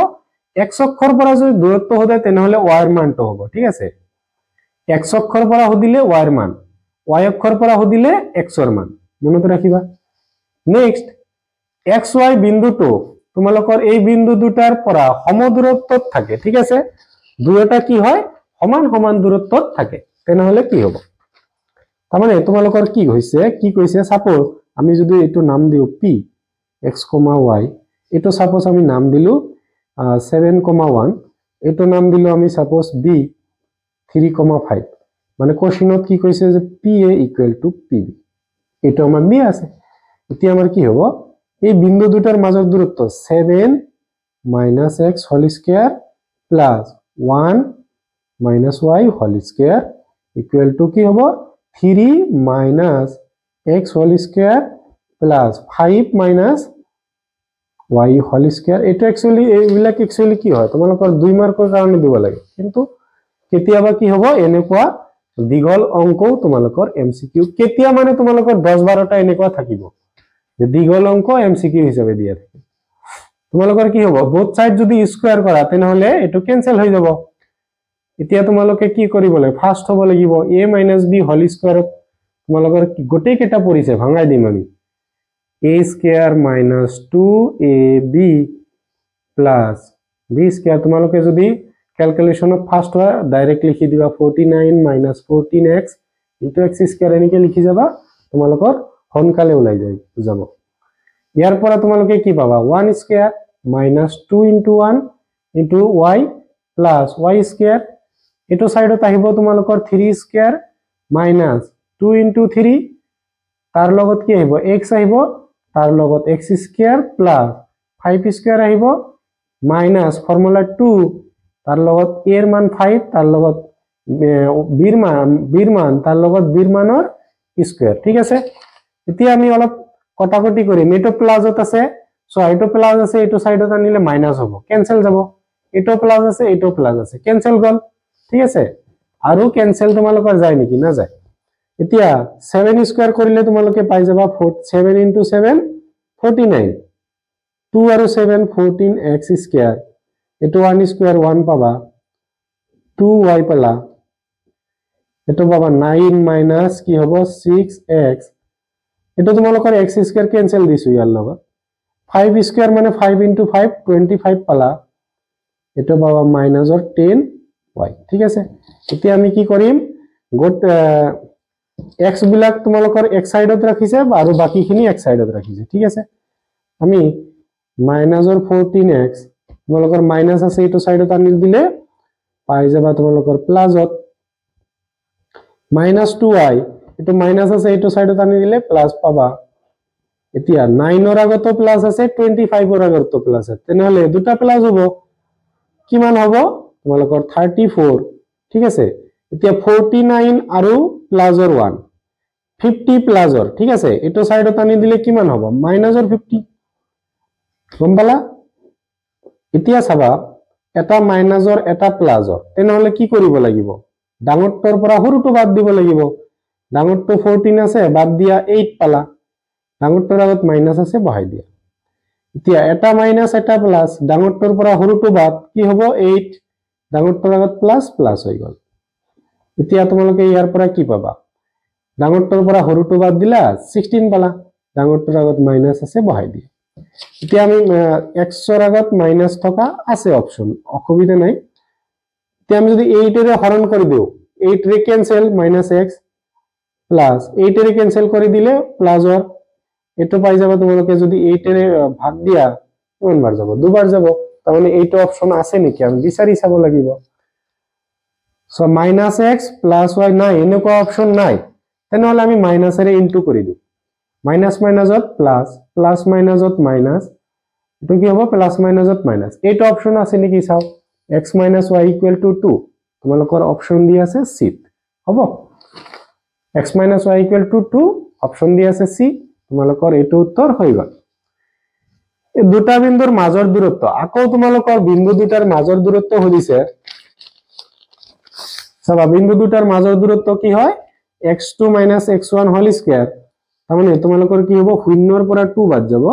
x অক্ষৰ পৰা যদি দূৰত্ব হয় তেনেহলে y ৰ মানটো হ'ব ঠিক আছে x অক্ষৰ পৰা হদিলে y ৰ মান y অক্ষৰ পৰা হদিলে x ৰ মান মনত ৰাখিবা নেক্সট xy বিন্দুটো তোমালোকৰ এই বিন্দু দুটাৰ পৰা সমদূৰত্বত থাকে ঠিক আছে দুয়োটা কি হয় সমান সমান দূৰত্বত থাকে তেনেহলে কি হ'ব তাৰমানে তোমালোকৰ কি হৈছে কি কৈছে সাপোজ আমি যদি এটো নাম দিও p x, y এটো সাপোজ আমি নাম দিলু 7,1 এটো নাম দিলু আমি সাপোজ b 3,5 মানে কোশ্চেনত কি কৈছে যে pa ইকুৱেল টু pb এটো আমাক দিয়া আছে এতিয়া আমাৰ কি হ'ব এই বিন্দু দুটাৰ মাজৰ দূৰত্ব 7 - x whole square plus 1 - y whole square equal to কি হ'ব 3 - x whole square plus 5 - y whole square এটো একচুয়ালি কি হয় তোমালোকৰ 2 মাৰ্কৰ কাৰণে দিব লাগে কিন্তু কেতিয়াবা কি হ'ব এনেকুৱা দীঘল অংকও তোমালোকৰ এমসিকিউ কেতিয়া মানে তোমালোকৰ 10-12টা এনেকুৱা থাকিব যে দীঘল অংক এমসিকিউ হিচাপে দিয়া থাকে তোমালোকৰ কি হ'ব বোথ সাইড যদি স্কয়াৰ কৰা তেনেহলে এটো কেনসেল হৈ যাব এতিয়া তোমালোকে কি কৰিব লাগে ফাৰ্স্ট হ'ব লাগিব a - b হোল স্কয়াৰত তোমালোকৰ গোটেই কেটা পৰিছে ভাঙাই দিম আমি a square - 2ab plus b square তোমালোকে যদি ক্যালকুলেশনত ফার্স্ট হয় ডাইরেক্ট লিখি দিবা 49 - 14x into x স্কয়ার এনেকে লিখি যাবা তোমালোকৰ হনকালে ওলাই যাব ইয়াৰ পৰা তোমালোকে কি পাবা 1 square - 2 into 1 into y plus y square এটো সাইডত আহিব তোমালোকৰ 3 স্কয়াৰ - 2 into 3 তাৰ লগত কি আহিব x আহিব তার লগত x স্কয়ার প্লাস 5 স্কয়ার আহিব মাইনাস ফর্মুলা 2 তার লগত a এর মান 5 তার লগত b মান তার লগত b মানৰ স্কয়াৰ ঠিক আছে এতিয়া আমি অলপ কটাকটি কৰিম এটো প্লাসত আছে সো এটো প্লাস আছে এটো সাইডত আনিলে মাইনাস হ'ব ক্যান্সেল যাব এটো প্লাস আছে এটো প্লাস আছে ক্যান্সেল গল ঠিক আছে আৰু ক্যান্সেল তোমালোকৰ যায় নেকি না যায় এতিয়া 7 স্কয়াৰ কৰিলে তোমালোকে পাই যাবা 7 * 7 49 2 আৰু 7 14 x স্কয়ার এটো 1 স্কয়ার 1 পাবা 2y পালা এটো পাবা 9 মাইনাস কি হ'ব 6x এটো তোমালোকৰ x স্কয়াৰ ক্যান্সেল দিছো ইয়াৰ লগত 5 স্কয়াৰ মানে 5 * 5 25 পালা এটো পাবা মাইনাসৰ 10y ঠিক আছে এতিয়া আমি কি কৰিম গোট x বিলাক তোমালোকৰ এক সাইডত ৰাখিছে আৰু বাকিখিনি এক সাইডত ৰাখিছে ঠিক আছে আমি মাইনাসৰ 14x তোমালোকৰ মাইনাস আছে এটো সাইডত আনি দিলে পাই যাবা তোমালোকৰ প্লাসত মাইনাস 2y এটো মাইনাস আছে এটো সাইডত আনি দিলে প্লাস পাবা এতিয়া 9 এর আগত প্লাস আছে 25 এর আগত প্লাস আছে তেনেহলে দুটা প্লাস হ'ব কিমান হ'ব তোমালোকৰ 34 ঠিক আছে এতিয়া 49 আৰু প্লাসৰ 1 50 প্লাসৰ ঠিক আছে এটো সাইডত আনি দিলে কিমান হ'ব মাইনাসৰ 50 গম পালা এতিয়া চাবা এটা মাইনাসৰ এটা প্লাসৰ তেনেহলে কি কৰিব লাগিব ডাঙৰটোৰ পৰা সৰুটো বাদ দিব লাগিব ডাঙৰটো 14 আছে বাদ দিয়া 8 পালা ডাঙৰটোৰ আগত মাইনাস আছে বহাই দিয়া এতিয়া এটা মাইনাস এটা প্লাস ডাঙৰটোৰ পৰা সৰুটো বাদ কি হ'ব 8 ডাঙৰটোৰ আগত প্লাস প্লাস হৈ গল এতিয়া তোমালোকে ইয়াৰ পৰা কি পাবা ডাঙৰটোৰ পৰা সৰুটো বাদ দিলা 16 পালা ডাঙৰটোৰ আগত মাইনাস আছে বহাই দিয়া এতিয়া আমি x ৰ আগত মাইনাস থকা আছে অপচন অসুবিধা নাই এতিয়া আমি যদি 8 এৰে হৰণ কৰি দিও 8 ৰে ক্যান্সেল -x প্লাস 8 এৰে ক্যান্সেল কৰি দিলে প্লাসৰ এটো পাই যাবা তোমালোকে যদি 8 এৰে ভাগ দিয়া কোন বাৰ যাব দুবাৰ যাব তাৰ মানে এইটো অপশন আছে নেকি আমি বিচাৰি চাব লাগিব সো -x + y নাই এনেকুৱা অপশন নাই তেনেহলে আমি মাইনাস এৰে ইনটু কৰি দিও মাইনাস মাইনাসত প্লাস প্লাস মাইনাসত মাইনাস এটো কি হ'ব প্লাস মাইনাসত মাইনাস এইটো অপশন আছে নেকি চাও x - y = 2 তোমালোকৰ অপশন দি আছে সি হ'ব x - y = 2 অপশন দি আছে সি তোমালোকৰ এইটো উত্তৰ হৈ গল এই দুটা বিন্দুৰ মাজৰ দূৰত্ব আকৌ তোমালোকৰ বিন্দু দুটাৰ মাজৰ দূৰত্ব হলিছে চাবা বিন্দু দুটাৰ মাজৰ দূৰত্ব কি হয় x2 - x1 হোল স্কয়াৰ তাৰ মানে তোমালোকৰ কি হ'ব 0 ৰ পৰা 2 বাদ যাব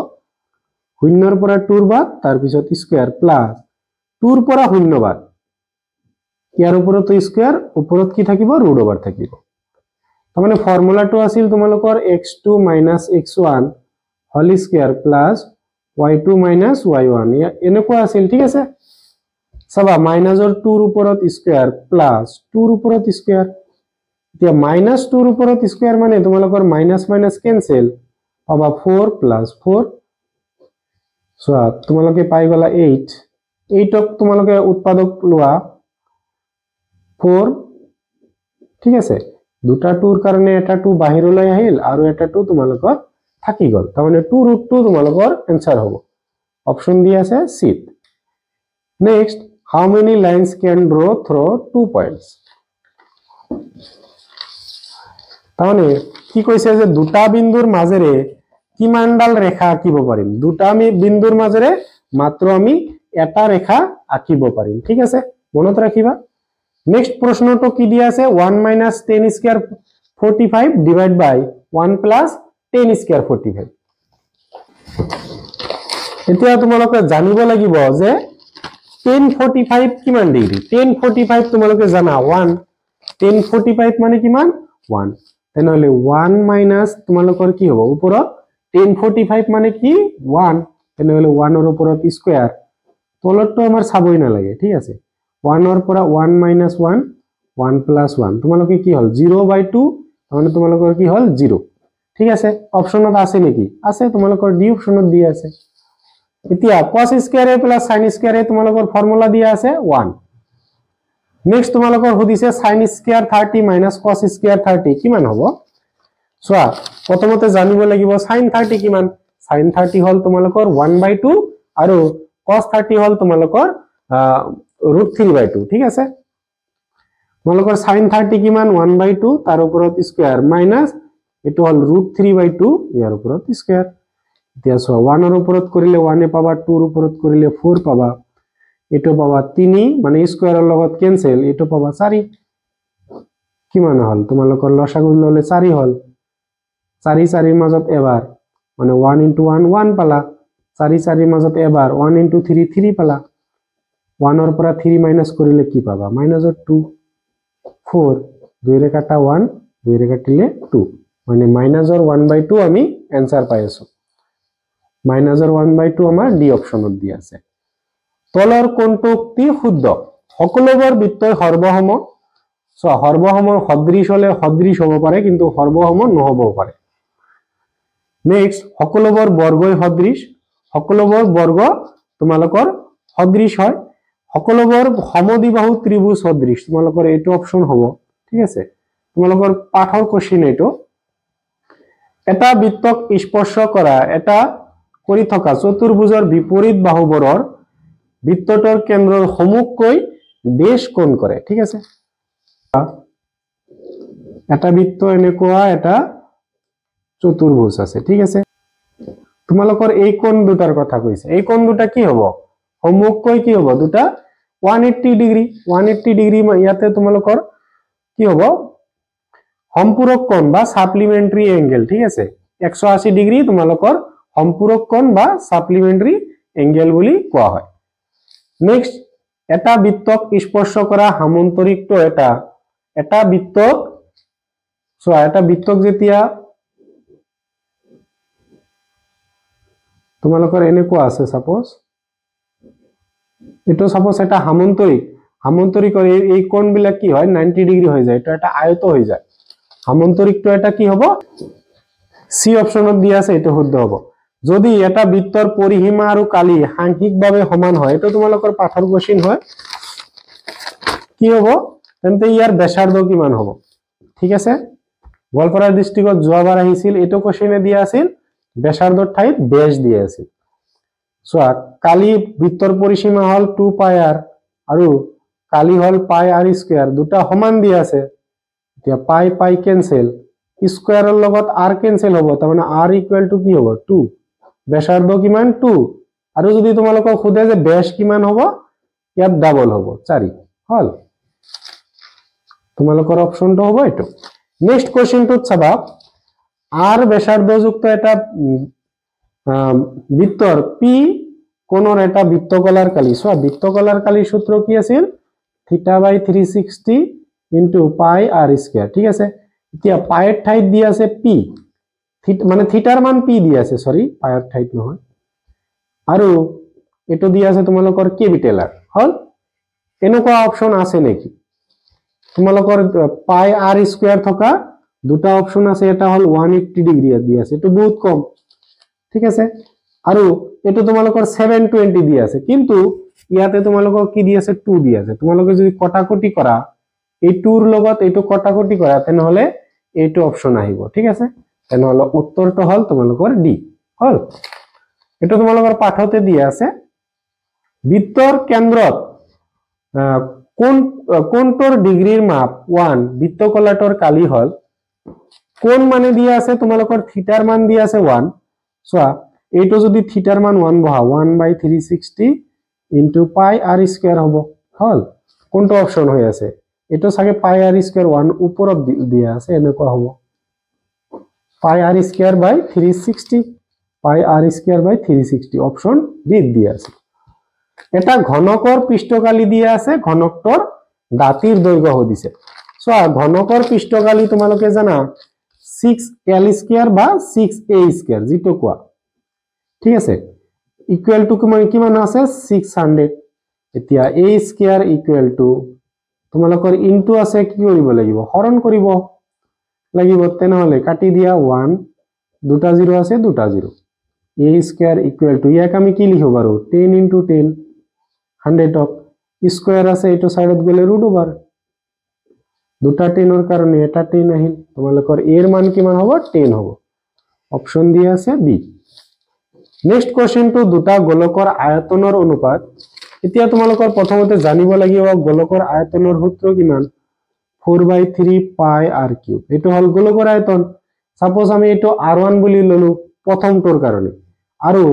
0 ৰ পৰা 2 ৰ বাদ তাৰ পিছত স্কয়াৰ প্লাস 2 ৰ পৰা 0 বাদ ইয়াৰ ওপৰত স্কয়াৰ ওপৰত কি থাকিব ৰুট ওভাৰ থাকিব তাৰ মানে ফৰ্মুলাটো আছিল তোমালোকৰ x2 - x1 whole square plus y2 - y1 এনেকুৱা আছিল ঠিক আছে চাবা মাইনাসৰ 2 ৰ ওপৰত স্কয়াৰ প্লাস 2 ৰ ওপৰত স্কয়াৰ এতিয়া -2 ৰ ওপৰত স্কয়াৰ মানে তোমালোকৰ মাইনাস মাইনাস ক্যান্সেল পাবা 4 + 4 সো তোমালোকে পাই গলা 8 8ক তোমালোকে উৎপাদক লোৱা 4 ঠিক আছে দুটা 2 ৰ কাৰণে এটা 2 বাহিৰলৈ আহিল আৰু এটা 2 তোমালোকৰ থাকি গল তাৰ মানে 2√2 তোমালোকৰ आंसर হ'ব অপশন দি আছে C next how many lines can draw through 2 points তাহলে কি কৈছে যে দুটা বিন্দুৰ মাজেৰে কিমানডাল ৰেখা আঁকিব পাৰিম দুটা আমি বিন্দুৰ মাজেৰে মাত্ৰ আমি এটা ৰেখা আঁকিব পাৰিম ঠিক আছে মনত ৰাখিবা নেক্সট প্ৰশ্নটো কি দিয়া আছে 1 - 10 স্কয়ার 45 ডিভাইড বাই 1 + 10 স্কয়ার 45 এতিয়া তোমালোকে জানিব লাগিব যে 1045 কিমান ডিগ্ৰী 1045 তোমালোকে জানা 1 1045 মানে কিমান 1 তেনেহলে 1 মাইনাস তোমালোকৰ কি হ'ব ওপৰত 1045 মানে কি 1 তেনেহলে 1 ৰ ওপৰত স্কয়াৰ তলতটো আমাৰ চাবই না লাগে ঠিক আছে 1 ৰ পৰা 1 - 1 1 + 1 তোমালোকে কি হল 0/2 মানে তোমালোকৰ কি হল 0 ঠিক আছে অপশনত আছে নেকি আছে তোমালোকৰ ডি অপশনত দি আছে এতিয়া cos স্কয়াৰ + sin স্কয়াৰ তোমালোকৰ ফৰ্মুলা দিয়া আছে 1 নেক্সট তোমালোকৰ হদিছে sin স্কয়াৰ 30 - cos স্কয়াৰ 30 কিমান হ'ব চোৱা প্ৰথমতে জানিব লাগিব sin 30 কিমান sin 30 হল তোমালোকৰ 1/2 আৰু cos 30 হল তোমালোকৰ √3/2 ঠিক আছে তোমালোকৰ sin 30 কিমান 1/2 তাৰ ওপৰত স্কয়াৰ মাইনাস এটো হল √3/2 ইয়াৰ ওপৰত স্কয়াৰ এতিয়া সো 1 ৰ ওপৰত কৰিলে 1 এ পাবা 2 ৰ ওপৰত কৰিলে 4 পাবা এটো পাবা 3 মানে স্কয়াৰৰ লগত ক্যান্সেল এটো পাবা 4 কিমান হল তোমালোকৰ লসাগু ললে 4 হল 4 4 ৰ মাজত এবাৰ মানে 1 * 1 1 পালা 4 4 ৰ মাজত এবাৰ 1 * 3 3 পালা 1 ৰ পৰা 3 মাইনাস কৰিলে কি পাবা -2 4 2 ৰে কাটা 1 2 ৰে কাটিলে 2 মানে মাইনাসৰ 1/2 আমি आंसर পাই আছো মাইনাসৰ 1/2 আমাৰ ডি অপচনত দি আছে তলৰ কোনটো উক্তি শুদ্ধ সকলোবোৰ বৃত্তৰ সৰ্বসম সো সৰ্বসমৰ সদৃশ হলে সদৃশ হ'ব পাৰে কিন্তু সৰ্বসম নহব পাৰে নেক্সট সকলোবোৰ বৰ্গই সদৃশ সকলোবোৰ বৰ্গ তোমালোকৰ সদৃশ হয় সকলোবোৰ সমদ্বিবাহু ত্ৰিভুজ সদৃশ তোমালোকৰ এইটো অপচন হ'ব ঠিক আছে তোমালোকৰ পাঠৰ কোশ্চেন এইটো এটা বৃত্তক স্পৰ্শ কৰা এটা কৰি থকা চতুৰ্ভুজৰ বিপৰীত বাহুবোৰৰ বৃত্তটোৰ কেন্দ্ৰৰ সমুখকৈ দেশ কোণ কৰে ঠিক আছে এটা বৃত্ত এনেকুৱা এটা চতুৰ্ভুজ আছে ঠিক আছে তোমালোকৰ এই কোণ দুটাৰ কথা কৈছে এই কোণ দুটা কি হ'ব সমুখকৈ কি হ'ব দুটা 180 ডিগ্ৰী 180 ডিগ্ৰী ইয়াতে তোমালোকৰ কি হ'ব সম্পূৰক কোণ বা সাপ্লিমেন্টাৰী এংগেল ঠিক আছে 180 ডিগ্ৰী তোমালোকৰ সম্পূৰক কোণ বা সাপ্লিমেন্টাৰী এংগেল বুলি কোৱা হয় নেক্সট এটা বৃত্তক স্পৰ্শ কৰা সামান্তৰিকটো এটা বৃত্তক সো এটা বৃত্তক যেতিয়া তোমালোকৰ এনেকুৱা আছে সাপোজ এটো সাপোজ এটা সামান্তৰিকৰ এই কোণ বিলাক কি হয় 90 ডিগ্ৰী হৈ যায় এটা এটা আয়ত হৈ যায় সামান্তৰিকটো এটা কি হ'ব সি অপচনত দিয়া আছে এটো শুদ্ধ হ'ব যদি এটা বৃত্তৰ পৰিসীমা আৰু কালি সাংখ্যিকভাৱে সমান হয় এটো তোমালোকৰ পাঠৰ কোশ্চেন হয় কি হ'ব তেন্তে ইয়াৰ ব্যাসাৰ্ধ কিমান হ'ব ঠিক আছে গোৱালপাৰা ডিস্ট্ৰিক্টত যোৱাবাৰ আহিছিল এটো কোশ্চেনে দিয়া আছিল ব্যাসাৰ্ধৰ ঠাইত ব্যাস দিয়া আছিল সো কালি বৃত্তৰ পৰিসীমা হল 2 পাই r আৰু কালি হল পাই r স্কয়াৰ দুটা সমান দিয়া আছে এতিয়া পাই পাই ক্যান্সেল স্কয়াৰৰ লগত r ক্যান্সেল হ'ব তাৰ মানে r = কি হ'ব 2 ব্যাসাৰ্ধ কিমান 2 আৰু যদি তোমালোকক খুদে যে ব্যাস কিমান হ'ব ইয়াত ডাবল হ'ব 4 হল তোমালোকৰ অপচনটো হ'ব এটো নেক্সট কোশ্চেনটোত চাবা r ব্যাসাৰ্ধযুক্ত এটা বৃত্তৰ p কোণৰ এটা বৃত্তকলাৰ কালি সো বৃত্তকলাৰ কালিৰ সূত্ৰ কি আছিল θ/360 * পাই r স্কয়াৰ ঠিক আছে এতিয়া পাইৰ ঠাইত দি আছে p মানে থিটাৰ মান p দি আছে সৰি পাইৰ ঠাইত নহয় আৰু এটো দি আছে তোমালোকৰ কেপিটেল r হল এনেকুৱা অপচন আছে নেকি তোমালোকৰ পাই r স্কয়াৰ থকা দুটা অপচন আছে এটা হল 180 ডিগ্ৰী দি আছে এটো বহুত কম ঠিক আছে আৰু এটো তোমালোকৰ 720 দি আছে কিন্তু ইয়াতে তোমালোকৰ কি দি আছে 2 দি আছে তোমালোকে যদি কটাকটি কৰা এই 2 ৰ লগত এটো কটাকটি কৰা তেনহলে এইটো অপচন আহিব ঠিক আছে তেনহলে উত্তৰটো হল তোমালোকৰ ডি হল এটো তোমালোকৰ পাঠতে দিয়া আছে বৃত্তৰ কেন্দ্ৰত কোণটোৰ ডিগ্ৰীৰ মাপ 1 বৃত্তকলাটোৰ কালি হল কোণ মানে দিয়া আছে তোমালোকৰ থিটাৰ মান দিয়া আছে 1 সো এইটো যদি থিটাৰ মান 1 বহা 1/360 * পাই r স্কয়ার হ'ব হল কোনটো অপচন হৈ আছে এটো সাগে পাই r স্কয়ার 1 ওপৰত দিয়া আছে এনেকুৱা হ'ব পাই r স্কয়াৰ / 360 পাই r স্কয়াৰ / 360 অপচন বি দিয়া আছে এটা ঘনকৰ পৃষ্ঠকালি দিয়া আছে ঘনকটোৰ দাঁতিৰ দৈৰ্ঘ্য দিছে সো ঘনকৰ পৃষ্ঠকালি তোমালোকে জানা 6l স্কয়াৰ বা 6a স্কয়াৰ যেটো কোৱা ঠিক আছে ইকুয়াল টু কিমান আছে 600 এতিয়া a স্কয়াৰ ইকুয়াল টু তোমালোকৰ ইনটু আছে কি কৰিব লাগিব হৰণ কৰিব লাগিব তেনহলে কাটি দিয়া 1 দুটা 0 আছে দুটা 0 a স্কয়ার ইকুয়াল টু ইয়াক আমি কি লিখব পাৰো 10 * 10 100 অফ স্কয়াৰ আছে এটো সাইডত গলে √/, দুটা 10 ৰ কাৰণে এটা 10 আহিল তোমালোকৰ a ৰ মান কিমান হ'ব 10 হ'ব অপচন দিয়া আছে বি নেক্সট কোৱেশ্চনটো দুটা গোলকৰ আয়তনৰ অনুপাত এতিয়া তোমালোকৰ প্ৰথমতে জানিব লাগিব গোলকৰ আয়তনৰ সূত্ৰ কিমান 4/3 পাই r কিউব এটো হল গোলকৰ আয়তন সাপোজ আমি এটো r1 বুলি ললো প্ৰথমটোৰ কাৰণে আৰু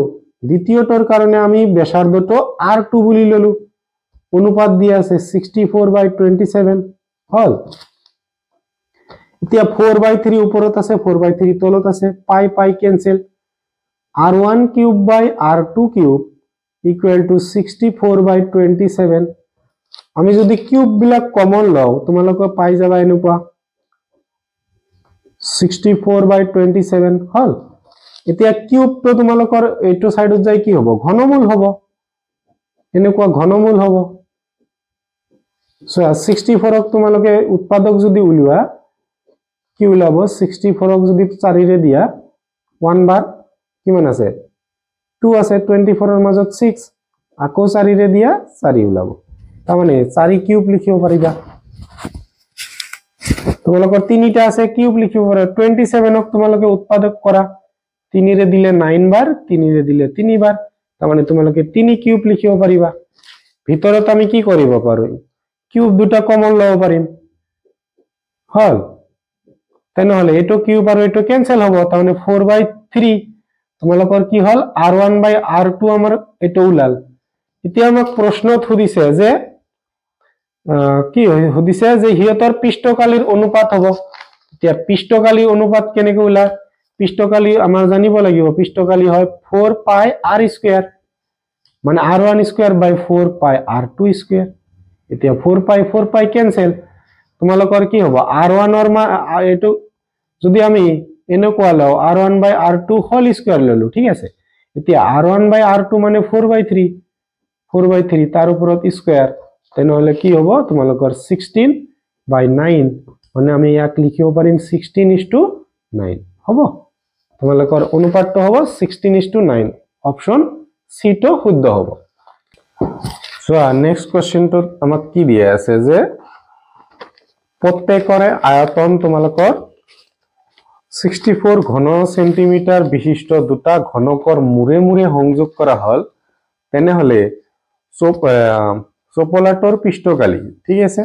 দ্বিতীয়টোৰ কাৰণে আমি ব্যাসাৰ্ধটো r2 বুলি ললো অনুপাত দিয়া আছে 64/27 হল এতিয়া 4/3 ওপৰত আছে 4/3 তলত আছে পাই পাই cancel r1 cube by r2 cube equal to 64/27 আমি যদি কিউব বিলাক কমন লও তোমালোকে পাই যাবা এনেকুৱা 64/27 হল এতিয়া কিউব তো তোমালোকৰ এইটো সাইডত যাই কি হ'ব ঘনমূল হ'ব এনেকুৱা ঘনমূল হ'ব সো 64 ক তোমালোকে উৎপাদক যদি উলিওৱা কি ওলাব 64 ক যদি 4 ৰে দিয়া 1 বাৰ কিমান আছে 2 আছে 24 এৰ মাজত 6 আকো 4 ৰে দিয়া 4 ওলাব তাৰ মানে 4 কিউব লিখিব পাৰিবা তোমালোকৰ তিনিটা আছে কিউব লিখিব পাৰা 27 ক তোমালোকে উৎপাদক কৰা 3 ৰে দিলে 9 বাৰ 3 ৰে দিলে 3 বাৰ তাৰ মানে তোমালোকে 3 কিউব লিখিব পাৰিবা ভিতৰত আমি কি কৰিব পাৰো কিউব দুটা কমন লব পাৰিম হল তেনেহলে এটো কিউব আৰু এটো ক্যান্সেল হ'ব তাৰ মানে 4/3 তোমালোকৰ কি হল r1/r2 আমাৰ এটো ওলাল এতিয়া আমাক প্ৰশ্নত সুধিছে যে কি সুধিছে যে হিয়তৰ পৃষ্ঠকালীৰ অনুপাত হ'ব এতিয়া পৃষ্ঠকালী অনুপাত কেনেকৈ ওলায় পৃষ্ঠকালী আমাৰ জানিব লাগিব পৃষ্ঠকালী হয় 4 পাই r স্কয়ার মানে r1 স্কয়ার বাই 4 পাই r2 স্কয়ার এতিয়া 4 পাই ক্যান্সেল তোমালোকৰ কি হ'ব r1 ৰ এটো যদি আমি এনেকুৱা লও r1/r2 হোল স্কয়াৰ ললো ঠিক আছে এতিয়া r1/r2 মানে 4/3 তাৰ ওপৰত স্কয়াৰ তেনেহলে কি হ'ব তোমালোকৰ 16/9 মানে আমি ইয়াক লিখিব পাৰিম 16:9 হ'ব তোমালোকৰ অনুপাতটো হ'ব 16:9 অপচন সি টো শুদ্ধ হ'ব সো নেক্সট কোৱেশ্চনটো আমাক কি দিয়া আছে যে প্ৰত্যেকৰে আয়তন তোমালোকৰ 64 ঘন সেন্টিমিটাৰ বিশিষ্ট দুটা ঘনকৰ মুৰে মুৰে সংযোগ কৰা হল তেনেহলে চপলাটোৰ পৃষ্ঠকালী ঠিক আছে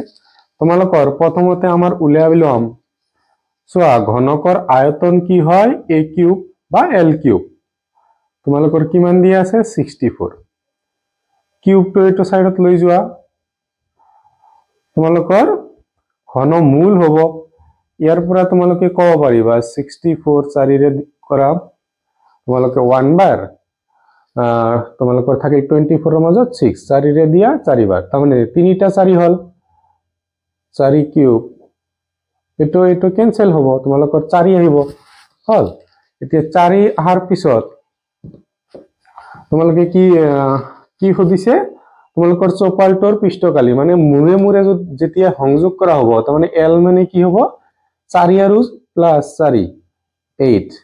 তোমালোকৰ প্ৰথমতে আমাৰ উলিয়াবিলম সোয়া ঘনকৰ আয়তন কি হয় a কিউব বা l কিউব তোমালোকৰ কিমান দিয়া আছে 64 কিউব তো এটো সাইডত লৈ যোৱা তোমালোকৰ ঘনমূল হ'ব ইয়াৰ পৰা তোমালোকে ক'ব পাৰিবা 64 4 ৰে কৰা তোমালোকে 1 বাৰ তোমালোকৰ থাকে 24 ৰ মাজত 6 4 ৰে দিয়া 4 বাৰ তাৰ মানে তিনিটা 4 হল 4 কিউব এটো ক্যান্সেল হ'ব তোমালোকৰ 4 আহিব হল এতিয়া 4 আহাৰ পিছত তোমালোকে কি সুধিছে তোমালোকৰ চপালটোৰ পৃষ্ঠকালী মানে মুৰে মুৰে যেতিয়া সংযোগ কৰা হ'ব তাৰ মানে l মানে কি হ'ব 4 আৰু প্লাস 4 8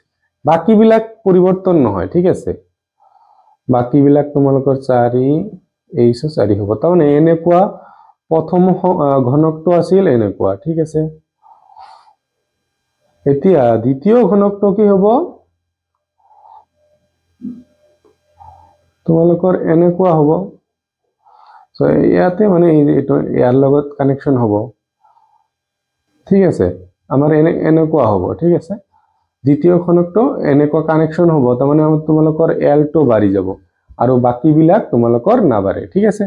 বাকি বিলাক পৰিৱৰ্তন নহয় ঠিক আছে বাকি বিলাক তোমালোকৰ 4 4 হ'ব তাৰ মানে এনেকুৱা প্ৰথম ঘনকটো আছিল এনেকুৱা ঠিক আছে এতিয়া দ্বিতীয় ঘনকটো কি হ'ব তোমালোকৰ এনেকুৱা হ'ব সো ইয়াতে মানে এটো ইয়াৰ লগত কানেকশন হ'ব ঠিক আছে আমাৰ এনেকুৱা হ'ব ঠিক আছে দ্বিতীয় ঘনকটো এনেকুৱা কানেকশন হ'ব তাৰ মানে তোমালোকৰ l টো বাঢ়ি যাব আৰু বাকি বিলাক তোমালোকৰ নাবাৰে ঠিক আছে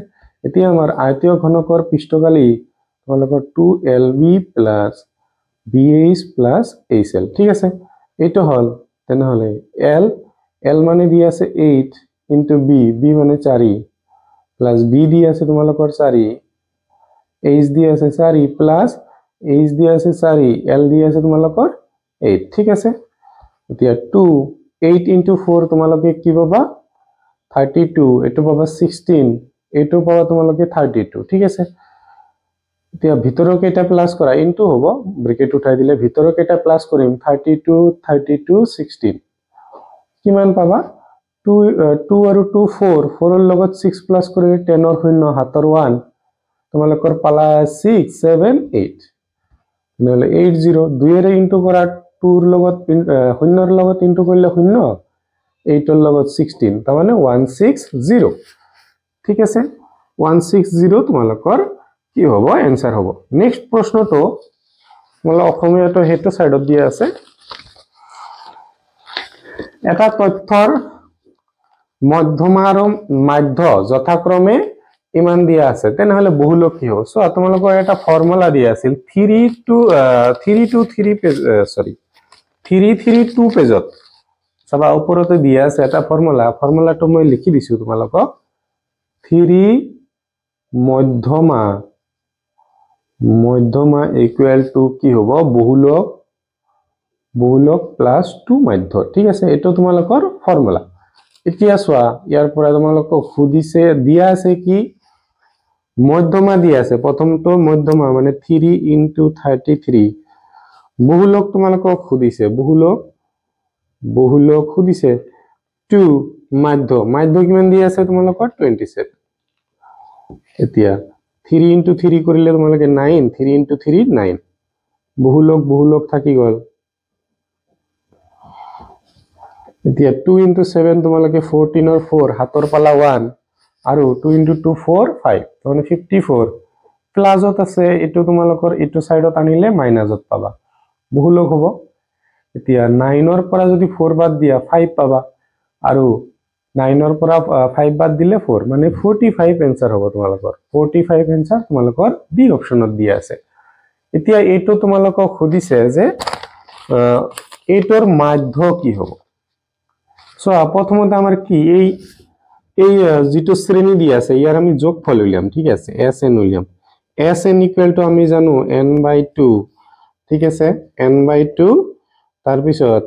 এতিয়া আমাৰ আয়তীয় ঘনকৰ পৃষ্ঠকালী তোমালোকৰ 2lb + bh + hL ঠিক আছে এটো হল তেনেহলে l মানে দি আছে 8 into b মানে 4 plus b দি আছে তোমালোকৰ 4 h দি আছে 4 plus h দি আছে 4 l দি আছে তোমালোকৰ 8 ঠিক আছে এতিয়া 2 8 into 4 তোমালোকে কি পাবা 32 এটো পাবা 16 এটো পাবা তোমালোকে 32 ঠিক আছে এতিয়া ভিতৰক এটা প্লাস কৰা ইনটু হ'ব ব্ৰ্যাকেট উঠাই দিলে ভিতৰক এটা প্লাস কৰিম 32 16 কিমান পাবা 2 আৰু 2 4 4 ৰ লগত 6 প্লাস কৰি 10 ৰ শূন্য হাতৰ 1 তোমালোকৰ পালা 6 7 8 নহলে 80 2 ৰে ইনটু কৰা 2 ৰ লগত শূন্যৰ লগত ইনটু কৰিলে শূন্য 8 লগত 16 তাৰ মানে 160 ঠিক আছে 160 তোমালোকৰ কি হ'ব आंसर হ'ব নেক্সট প্ৰশ্নটো মানে অসমীয়াটো হেতু সাইডত দিয়া আছে এটা তথ্যৰ মধ্যমা আৰু মাধ্য যথাক্ৰমে ইমান দিয়া আছে তেনেহলে বহুলক কি হ'ব সো তোমালোকৰ এটা ফৰ্মুলা দিয়া আছিল 3 2 পেজত সবা ওপৰতে দিয়া আছে এটা ফৰ্মুলাটো মই লিখি দিছো তোমালোকক 3 মধ্যমা ইকুৱেল টু কি হ'ব বহুলক প্লাস 2 মাধ্য ঠিক আছে এটো তোমালোকৰ ফৰ্মুলা এতিয়া চোৱা ইয়াৰ পৰা তোমালোকক খুদিছে দিয়া আছে কি মধ্যমা দিয়া আছে প্ৰথমটো মধ্যমা মানে 3 into 33 বহুলক তোমালোকক খুদিছে বহুলক খুদিছে 2 মাধ্য কিমান দিয়া আছে তোমালোকৰ 27 এতিয়া 3 into 3 কৰিলে তোমালোকে 9 3 into 3 9 বহুলক থাকি গল এতিয়া 2 into 7 তোমালোকে 14 or 4 হাতৰ পালা 1 আৰু 2 into 2 4 5 মানে 54 প্লাসত আছে এটো তোমালোকৰ এটো সাইডত আনিলে মাইনাসত পাবা বহুলক হ'ব এতিয়া 9 ৰ পৰা যদি 4 বাদ দিয়া 5 পাবা আৰু 9 ৰ পৰা 5 বাদ দিলে 4 মানে 45 आंसर হ'ব তোমালোকৰ 45 आंसर তোমালোকৰ বি অপচনত দিয়া আছে এতিয়া এটো তোমালোকক খুদিছে যে এটোৰ মাধ্য কি হ'ব সো প্ৰথমতে আমাৰ কি এই যেটো শ্ৰেণী দিয়া আছে ইয়াৰ আমি যোগফল উলিয়াম ঠিক আছে sn উলিয়াম sn ইকুৱেল টু আমি জানো n/2 ঠিক আছে n/2 তাৰ পিছত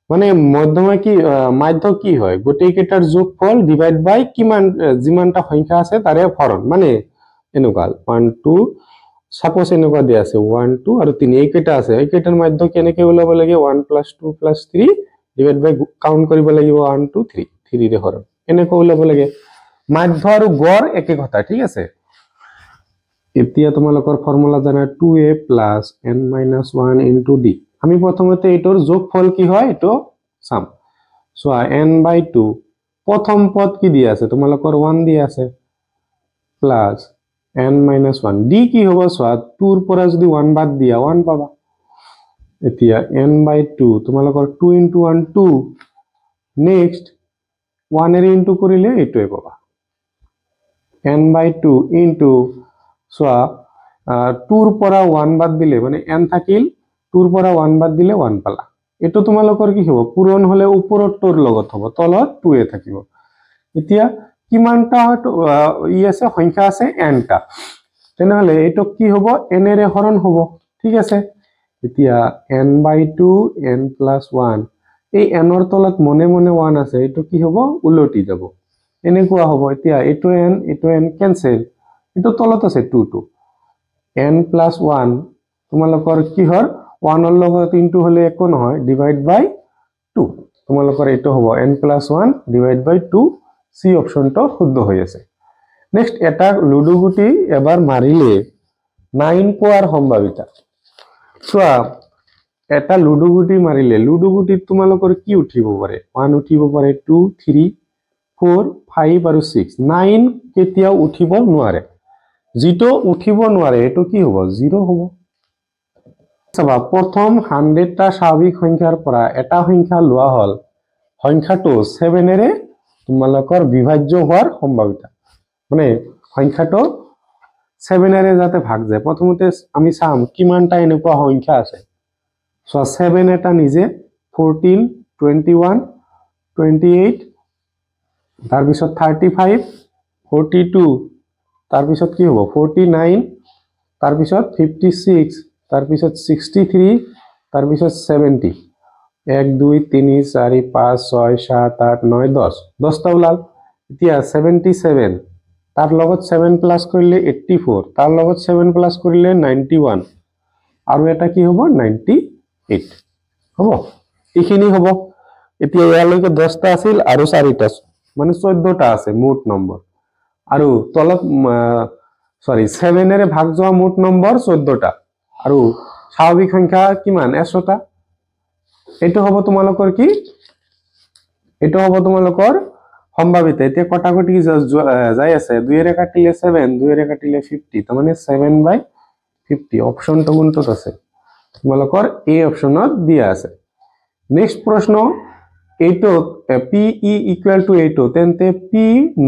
মানে মধ্যমা কি মাধ্য কি হয় গোটেই কেটাৰ যোগফল ডিভাইড বাই কিমান যিমানটা সংখ্যা আছে তাৰে হৰণ মানে এনেকুৱা 1 2 সাপোজ এনেকুৱা দিয়া আছে 1 2 আৰু 3 এই কেটা আছে এই কেটাৰ মাধ্য কেনেকে ওলাব লাগে 1 + 2 + 3 ডিভাইড বাই কাউন্ট কৰিব লাগিব 1 2 3 3 ৰে হৰণ এনেকৈ ওলাব লাগে মাধ্য আৰু গড় একে কথা ঠিক আছে এতিয়া তোমালোকৰ ফৰ্মুলা জানা 2a + n - 1 * d আমি প্ৰথমতে এটোৰ যোগফল কি হয় এটো সাম সো n/2 প্ৰথম পদ কি দিয়া আছে তোমালোকৰ 1 দিয়া আছে প্লাস n - 1 d কি হ'ব সো 2 ৰ পৰা যদি 1 বাদ দিয়া 1 পাবা এতিয়া n/2 তোমালোকৰ 2 * 1 2 নেক্সট 1 এৰ ইনটু কৰিলে এটোই পাবা n/2 ইনটু সো 2 ৰ পৰা 1 বাদ দিলে মানে n থাকিল 2 ৰ পৰা 1 বাদ দিলে 1 পালা এটো তোমালোকৰ কি হ'ব পূৰণ হলে ওপৰৰটোৰ লগত হ'ব তলত 2 এ থাকিব এতিয়া কিমানটা ই আছে সংখ্যা আছে n টা তেনেহলে এটো কি হ'ব n এৰে হৰণ হ'ব ঠিক আছে এতিয়া n/2 n + 1 এই n ৰ তলত মনে 1 আছে এটো কি হ'ব উলটি যাব এনেকুৱা হ'ব এতিয়া এটো n ক্যান্সেল এটো তলত আছে 2 2 n + 1 তোমালোকৰ কি হৰ 1 ৰ লগত ইনটু হলে একো নহয় ডিভাইড বাই 2 তোমালোকৰ এটো হ'ব n + 1 ডিভাইড বাই 2 সি অপচনটো শুদ্ধ হৈ আছে নেক্সট এটা লুডু গুটি এবাৰ মাৰিলে 9 পোৱাৰ সম্ভাৱিতা চোৱা এটা লুডু গুটি মাৰিলে লুডু গুটিত তোমালোকৰ কি উঠিব পাৰে 1 উঠিব পাৰে 2 3 4 5 আৰু 6 9 কেতিয়াও উঠিব নোৱাৰে যেটো উঠিব নোৱাৰে এটো কি হ'ব 0 হ'ব চাবা প্ৰথম 100টা স্বাভাৱিক সংখ্যাৰ পৰা এটা সংখ্যা লোৱা হল সংখ্যাটো 7 এৰে তোমালোকৰ বিভাজ্য হোৱাৰ সম্ভাৱিতা মানে সংখ্যাটো 7 এৰে যাতে ভাগ যায় প্ৰথমতে আমি চাম কিমানটা এনেকুৱা সংখ্যা আছে সো 7 এটা নিজে 14 21 28 তাৰ পিছত 35 42 তাৰ পিছত কি হ'ব 49 তাৰ পিছত 56 তাৰ পিছত 63 তাৰ পিছত 70 1 2 3 4 5 6 7 8 9 10 10টা ওলাল এতিয়া 77 তাৰ লগত 7 প্লাস কৰিলে 84 তাৰ লগত 7 প্লাস কৰিলে 91 আৰু এটা কি হ'ব 98 হ'ব এইখিনি হ'ব এতিয়া ইয়ালৈকে 10টা আছিল আৰু 4টা মানে 14টা আছে মুঠ নম্বৰ আৰু তলত সৰি 7 এৰে ভাগ যোৱা মুঠ নম্বৰ 14টা আৰু স্বাভাৱিক সংখ্যা কিমান 100টা এটো হ'ব তোমালোকৰ কি এইটো হ'ব তোমালোকৰ সম্ভাৱিত এতিয়া কটাকটি যাই আছে 2 এৰে কাটিলে 7 2 এৰে কাটিলে 50 তাৰ মানে 7/50 অপশনটো কোনটোত আছে তোমালোকৰ এ অপশনত দিয়া আছে নেক্সট প্ৰশ্ন এইটো পি ই ইকুয়াল টু এইটো তেন্তে পি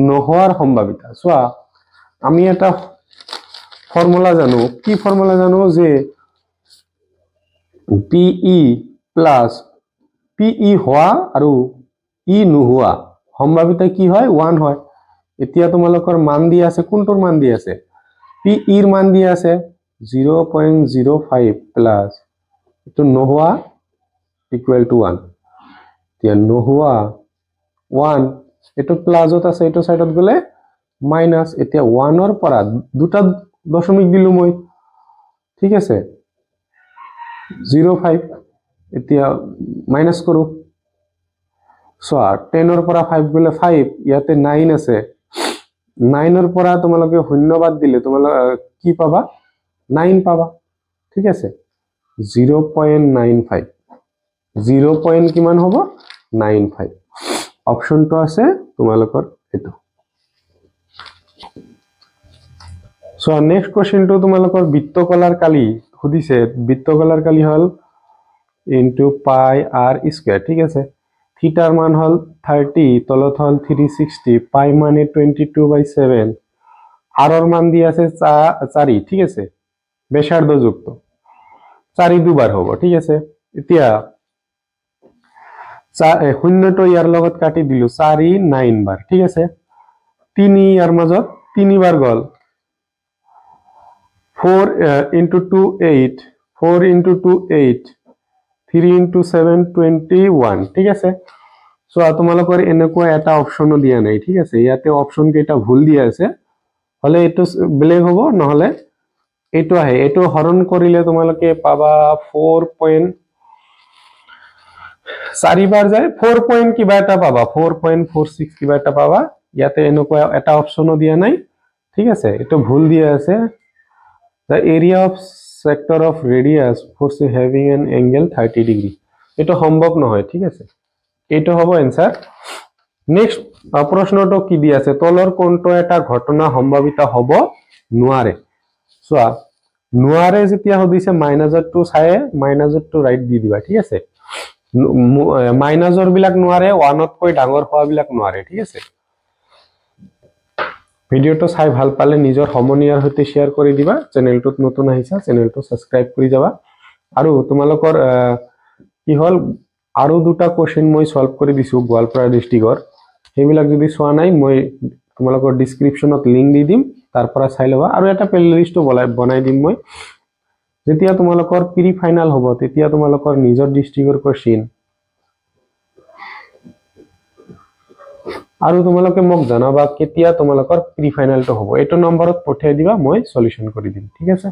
নোহোৱাৰ সম্ভাৱিতা চোৱা আমি এটা ফৰ্মুলা জানো কি ফৰ্মুলা জানো যে P E plus P E হোৱা আৰু ই নোহোৱা সম্ভাৱিতা কি হয় 1 হয় এতিয়া তোমালোকৰ মান দিয়া আছে কোনটোৰ মান দিয়া আছে পি ইৰ মান দিয়া আছে 0.05 প্লাস এটো নোহোৱা ইকুয়াল টু 1 এতিয়া নোহোৱা 1 এটো প্লাসত আছে এটো সাইডত গলে মাইনাস এতিয়া 1 ৰ পৰা দুটা দশমিক দিলু মই ঠিক আছে 0.5 এতিয়া মাইনাস কৰো সো 10 ৰ পৰা 5 গলে 5 ইয়াতে 9 আছে 9 ৰ পৰা তোমালোকে শূন্যবাদ দিলে তোমালোকে কি পাবা 9 পাবা ঠিক আছে 0.95 0. কিমান হ'ব 95 অপশনটো আছে তোমালোকৰ এটো সো নেক্সট কোশ্চেনটো তোমালোকৰ বৃত্তকলাৰ কালি খুদিছে বৃত্তকলাৰ কালি হল ইনটু পাই r স্কয়াৰ ঠিক আছে থিটাৰ মান হল 30 তলত হল 360 পাই মানে 22/7 r ৰ মান দি আছে 4 ঠিক আছে ব্যাসাৰ্ধ যুক্ত 4 দুবাৰ হ'ব ঠিক আছে এতিয়া শূন্যটো ইয়াৰ লগত কাটি দিলু 4 9 বাৰ ঠিক আছে 3 ইয়াৰ মাজত 3 বাৰ গল 4 into 2 8 4 into 2 8 3 into 7 21 ঠিক আছে সো তোমালোকৰ এনেকুৱা এটা অপশনো দিয়া নাই ঠিক আছে ইয়াতে অপশন কেইটা ভুল দিয়া আছে হলে এটো বেলেগ হ'ব নহলে এটো আহে এটো হৰণ কৰিলে তোমালোকে পাবা 4 বাৰ যায় 4 কিবা এটা পাবা 4.46 কিবা এটা পাবা ইয়াতে এনেকুৱা এটা অপশনো দিয়া নাই ঠিক আছে এটো ভুল দিয়া আছে the area of sector of radius force having an angle 30 degree এটো সম্ভৱ নহয় ঠিক আছে এটো হ'ব आंसर নেক্সট প্ৰশ্নটো কি দি আছে তলৰ কোনটো এটা ঘটনা সম্ভাৱিত হ'ব নোৱাৰে সোৱা নোৱাৰে যেতিয়া হদিছে মাইনাসৰ টু চাই মাইনাসৰ টু ৰাইট দি দিবা ঠিক আছে মাইনাসৰ বিলাক নোৱাৰে 1 তকৈ ডাঙৰ হোৱা বিলাক নোৱাৰে ঠিক আছে ভিডিওটো চাই ভাল পালে নিজৰ সমনীয়াৰ সৈতে শেয়াৰ কৰি দিবা চেনেলটোত নতুন আহিছা চেনেলটো সাবস্ক্ৰাইব কৰি যাবা আৰু তোমালোকৰ কি হল আৰু দুটা কোশ্চেন মই সলভ কৰি দিছো গোৱালপাৰা ডিস্ট্ৰিক্টৰ হেবিলাক যদি সোৱা নাই মই তোমালোকৰ ডেসক্ৰিপচনত লিংক দি দিম তাৰ পৰা চাই লবা আৰু এটা প্লেলিস্ট বনাই দিম মই যেতিয়া তোমালোকৰ প্ৰি ফাইনাল হ'ব তেতিয়া তোমালোকৰ নিজৰ ডিস্ট্ৰিক্টৰ কোশ্চেন আৰু তোমালোকে মোক জানাবা কেতিয়া তোমালোকৰ প্ৰি ফাইনালটো হ'ব এটো নম্বৰত পঠাই দিবা মই সলিউশন কৰি দিম ঠিক আছে